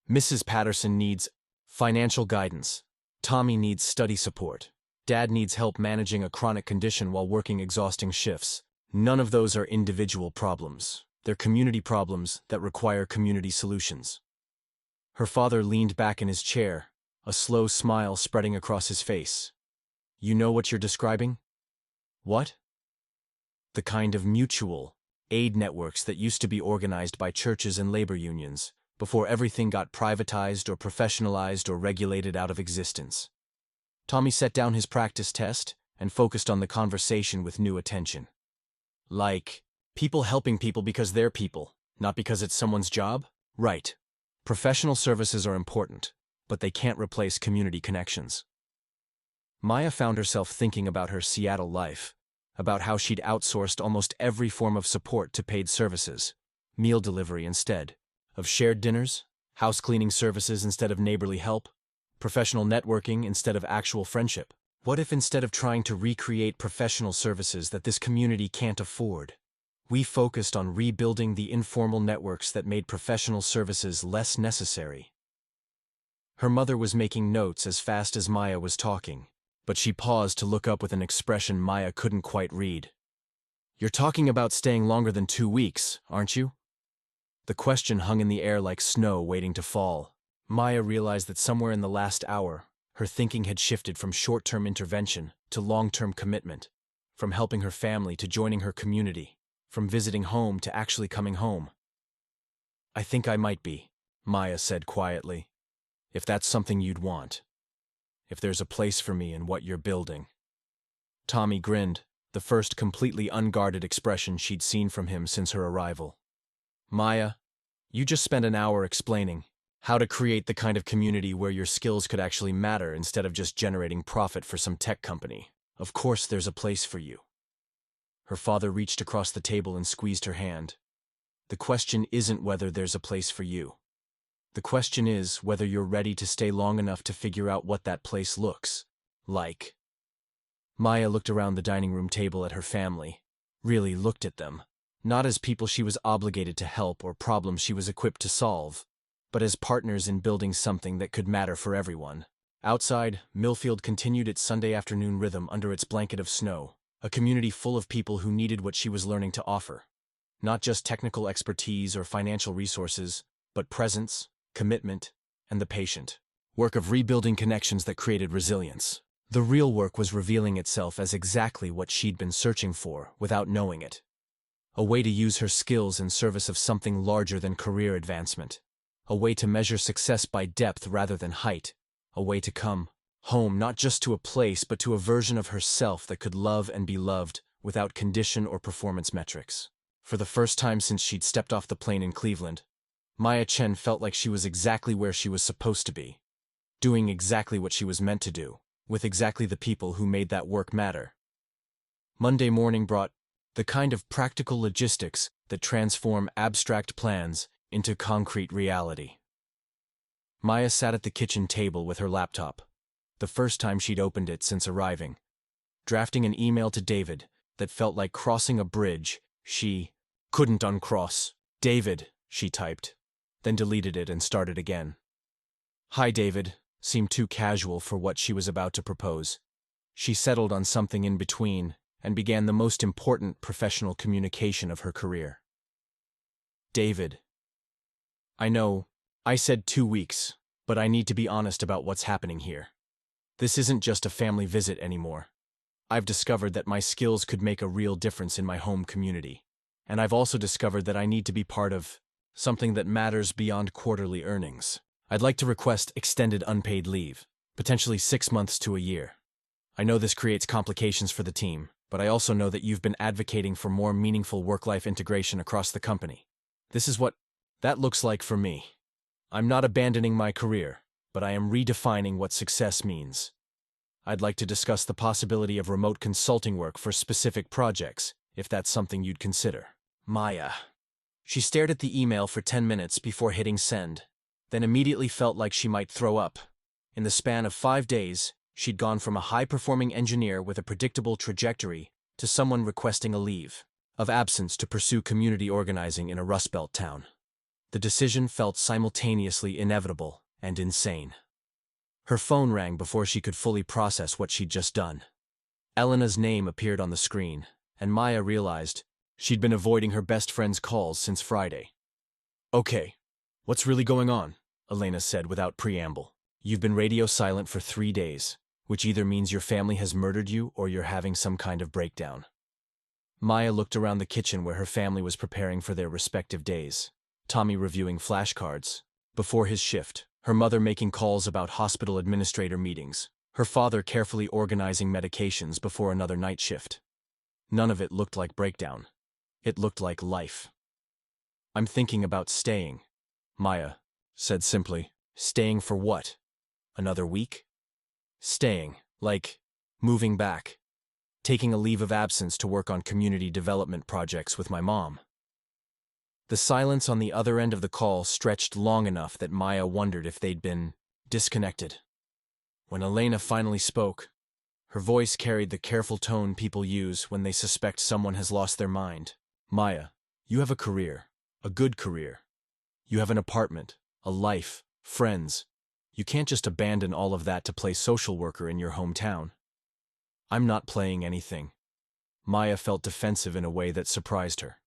Speaker 1: Mrs. Patterson needs financial guidance. Tommy needs study support. Dad needs help managing a chronic condition while working exhausting shifts. None of those are individual problems. They're community problems that require community solutions. Her father leaned back in his chair, a slow smile spreading across his face. You know what you're describing? What? The kind of mutual aid networks that used to be organized by churches and labor unions, before everything got privatized or professionalized or regulated out of existence. Tommy set down his practice test and focused on the conversation with new attention. Like, people helping people because they're people, not because it's someone's job? Right. Professional services are important, but they can't replace community connections. Maya found herself thinking about her Seattle life, about how she'd outsourced almost every form of support to paid services, meal delivery instead of shared dinners, house cleaning services instead of neighborly help, professional networking instead of actual friendship. What if instead of trying to recreate professional services that this community can't afford, we focused on rebuilding the informal networks that made professional services less necessary? Her mother was making notes as fast as Maya was talking, but she paused to look up with an expression Maya couldn't quite read. You're talking about staying longer than 2 weeks, aren't you? The question hung in the air like snow waiting to fall. Maya realized that somewhere in the last hour, her thinking had shifted from short-term intervention to long-term commitment, from helping her family to joining her community, from visiting home to actually coming home. I think I might be, Maya said quietly, if that's something you'd want. If there's a place for me in what you're building. Tommy grinned, the first completely unguarded expression she'd seen from him since her arrival. Maya, you just spent an hour explaining how to create the kind of community where your skills could actually matter instead of just generating profit for some tech company. Of course there's a place for you. Her father reached across the table and squeezed her hand. The question isn't whether there's a place for you. The question is whether you're ready to stay long enough to figure out what that place looks like. Maya looked around the dining room table at her family, really looked at them, not as people she was obligated to help or problems she was equipped to solve, but as partners in building something that could matter for everyone. Outside, Millfield continued its Sunday afternoon rhythm under its blanket of snow, a community full of people who needed what she was learning to offer. Not just technical expertise or financial resources, but presence, commitment, and the patient work of rebuilding connections that created resilience. The real work was revealing itself as exactly what she'd been searching for without knowing it. A way to use her skills in service of something larger than career advancement. A way to measure success by depth rather than height. A way to come home not just to a place but to a version of herself that could love and be loved without condition or performance metrics. For the first time since she'd stepped off the plane in Cleveland, Maya Chen felt like she was exactly where she was supposed to be, doing exactly what she was meant to do, with exactly the people who made that work matter. Monday morning brought the kind of practical logistics that transform abstract plans into concrete reality. Maya sat at the kitchen table with her laptop, the first time she'd opened it since arriving, drafting an email to David that felt like crossing a bridge she couldn't uncross. David, she typed, then deleted it and started again. Hi, David, seemed too casual for what she was about to propose. She settled on something in between and began the most important professional communication of her career. David. I know, I said 2 weeks, but I need to be honest about what's happening here. This isn't just a family visit anymore. I've discovered that my skills could make a real difference in my home community, and I've also discovered that I need to be part of something that matters beyond quarterly earnings. I'd like to request extended unpaid leave, potentially 6 months to a year. I know this creates complications for the team, but I also know that you've been advocating for more meaningful work-life integration across the company. This is what that looks like for me. I'm not abandoning my career, but I am redefining what success means. I'd like to discuss the possibility of remote consulting work for specific projects, if that's something you'd consider. Maya. She stared at the email for 10 minutes before hitting send, then immediately felt like she might throw up. In the span of 5 days, she'd gone from a high-performing engineer with a predictable trajectory to someone requesting a leave of absence to pursue community organizing in a Rust Belt town. The decision felt simultaneously inevitable and insane. Her phone rang before she could fully process what she'd just done. Elena's name appeared on the screen, and Maya realized she'd been avoiding her best friend's calls since Friday. "Okay, what's really going on?" Elena said without preamble. "You've been radio silent for 3 days, which either means your family has murdered you or you're having some kind of breakdown." Maya looked around the kitchen where her family was preparing for their respective days. Tommy reviewing flashcards before his shift, her mother making calls about hospital administrator meetings, her father carefully organizing medications before another night shift. None of it looked like breakdown. It looked like life. "I'm thinking about staying," Maya said simply. "Staying for what? Another week?" "Staying, like moving back. Taking a leave of absence to work on community development projects with my mom." The silence on the other end of the call stretched long enough that Maya wondered if they'd been disconnected. When Elena finally spoke, her voice carried the careful tone people use when they suspect someone has lost their mind. "Maya, you have a career, a good career. You have an apartment, a life, friends. You can't just abandon all of that to play social worker in your hometown." "I'm not playing anything." Maya felt defensive in a way that surprised her.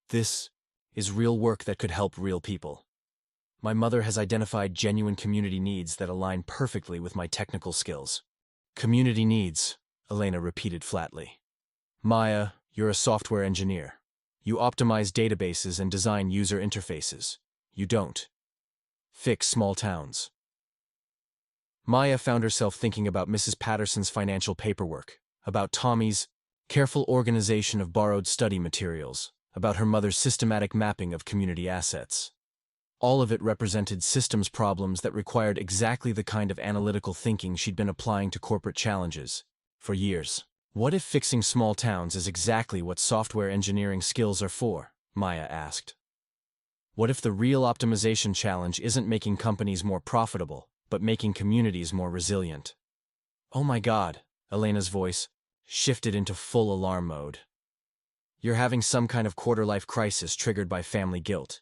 Speaker 1: "This is real work that could help real people. My mother has identified genuine community needs that align perfectly with my technical skills." "Community needs," Elena repeated flatly. "Maya, you're a software engineer. You optimize databases and design user interfaces. You don't fix small towns." Maya found herself thinking about Mrs. Patterson's financial paperwork, about Tommy's careful organization of borrowed study materials, about her mother's systematic mapping of community assets. All of it represented systems problems that required exactly the kind of analytical thinking she'd been applying to corporate challenges for years. "What if fixing small towns is exactly what software engineering skills are for?" Maya asked. "What if the real optimization challenge isn't making companies more profitable, but making communities more resilient?" "Oh my God," Elena's voice shifted into full alarm mode. "You're having some kind of quarter-life crisis triggered by family guilt.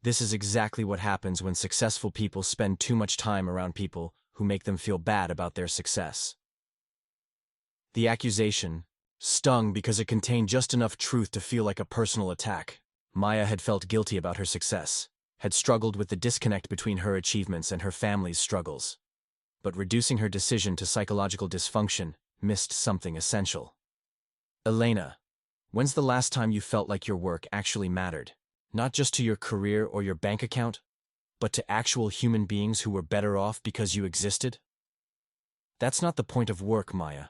Speaker 1: This is exactly what happens when successful people spend too much time around people who make them feel bad about their success." The accusation stung because it contained just enough truth to feel like a personal attack. Maya had felt guilty about her success, had struggled with the disconnect between her achievements and her family's struggles. But reducing her decision to psychological dysfunction missed something essential. "Elena, when's the last time you felt like your work actually mattered? Not just to your career or your bank account, but to actual human beings who were better off because you existed?" "That's not the point of work, Maya.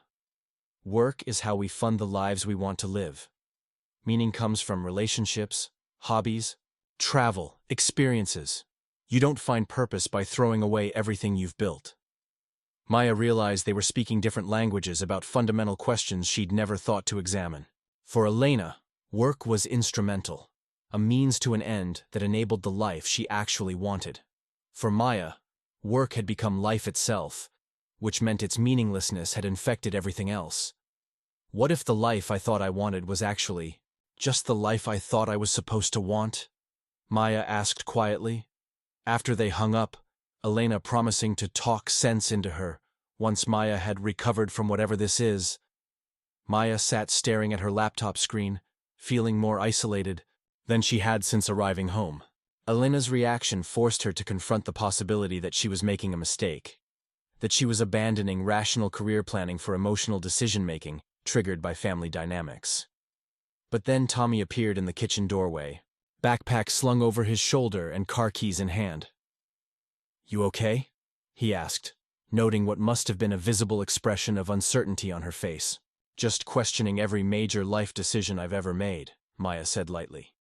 Speaker 1: Work is how we fund the lives we want to live. Meaning comes from relationships, hobbies, travel, experiences. You don't find purpose by throwing away everything you've built." Maya realized they were speaking different languages about fundamental questions she'd never thought to examine. For Elena, work was instrumental, a means to an end that enabled the life she actually wanted. For Maya, work had become life itself, which meant its meaninglessness had infected everything else. "What if the life I thought I wanted was actually just the life I thought I was supposed to want?" Maya asked quietly. After they hung up, Elena promising to talk sense into her once Maya had recovered from whatever this is. Maya sat staring at her laptop screen, feeling more isolated than she had since arriving home. Elena's reaction forced her to confront the possibility that she was making a mistake, that she was abandoning rational career planning for emotional decision-making triggered by family dynamics. But then Tommy appeared in the kitchen doorway, backpack slung over his shoulder and car keys in hand. "You okay?" he asked, noting what must have been a visible expression of uncertainty on her face. "Just questioning every major life decision I've ever made," Maya said lightly.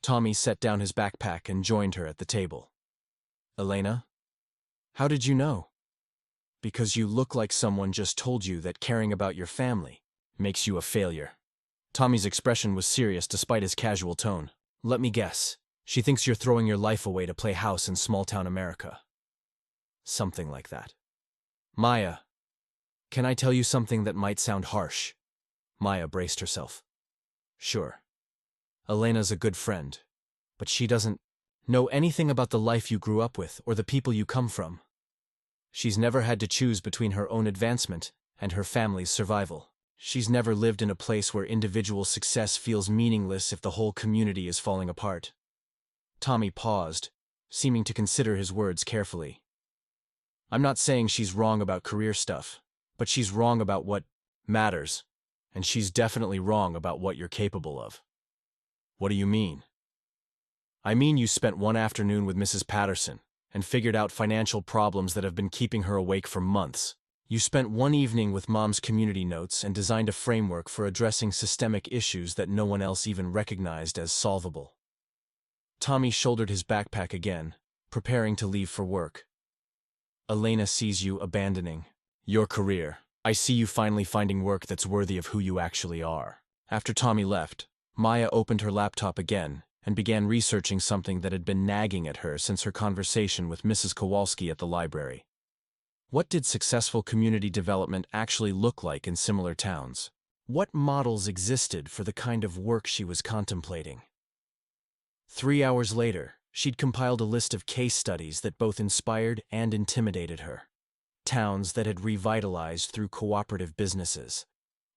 Speaker 1: Tommy set down his backpack and joined her at the table. "Elena? How did you know?" Because you look like someone just told you that caring about your family makes you a failure. Tommy's expression was serious despite his casual tone. Let me guess. She thinks you're throwing your life away to play house in small-town America. Something like that. Maya, can I tell you something that might sound harsh? Maya braced herself. Sure. Elena's a good friend, but she doesn't know anything about the life you grew up with or the people you come from. She's never had to choose between her own advancement and her family's survival. She's never lived in a place where individual success feels meaningless if the whole community is falling apart. Tommy paused, seeming to consider his words carefully. I'm not saying she's wrong about career stuff, but she's wrong about what matters, and she's definitely wrong about what you're capable of. What do you mean? I mean you spent one afternoon with Mrs. Patterson and figured out financial problems that have been keeping her awake for months. You spent one evening with Mom's community notes and designed a framework for addressing systemic issues that no one else even recognized as solvable. Tommy shouldered his backpack again, preparing to leave for work. Elena sees you abandoning your career. I see you finally finding work that's worthy of who you actually are. After Tommy left, Maya opened her laptop again and began researching something that had been nagging at her since her conversation with Mrs. Kowalski at the library. What did successful community development actually look like in similar towns? What models existed for the kind of work she was contemplating? 3 hours later, she'd compiled a list of case studies that both inspired and intimidated her. Towns that had revitalized through cooperative businesses.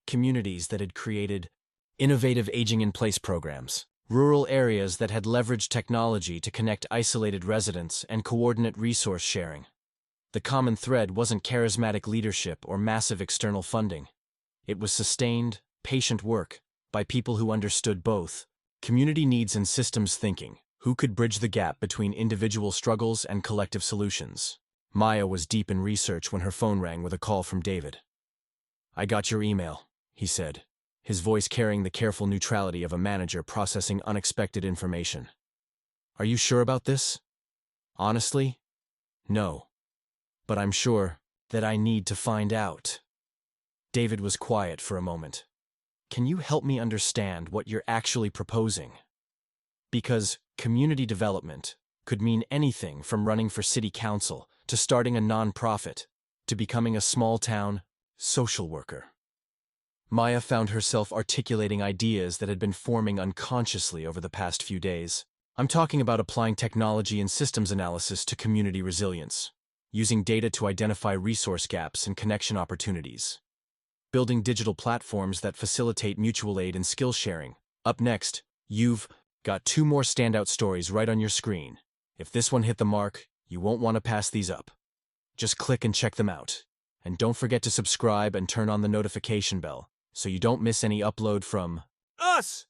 Speaker 1: Communities that had created innovative aging-in-place programs. Rural areas that had leveraged technology to connect isolated residents and coordinate resource sharing. The common thread wasn't charismatic leadership or massive external funding. It was sustained, patient work by people who understood both community needs and systems thinking, who could bridge the gap between individual struggles and collective solutions. Maya was deep in research when her phone rang with a call from David. I got your email, he said, his voice carrying the careful neutrality of a manager processing unexpected information. Are you sure about this? Honestly? No. But I'm sure that I need to find out. David was quiet for a moment. Can you help me understand what you're actually proposing? Because community development could mean anything from running for city council to starting a nonprofit to becoming a small-town social worker. Maya found herself articulating ideas that had been forming unconsciously over the past few days. I'm talking about applying technology and systems analysis to community resilience, using data to identify resource gaps and connection opportunities, building digital platforms that facilitate mutual aid and skill sharing. Up next, you've got 2 more standout stories right on your screen. If this one hit the mark, you won't want to pass these up. Just click and check them out. And don't forget to subscribe and turn on the notification bell so you don't miss any upload from us!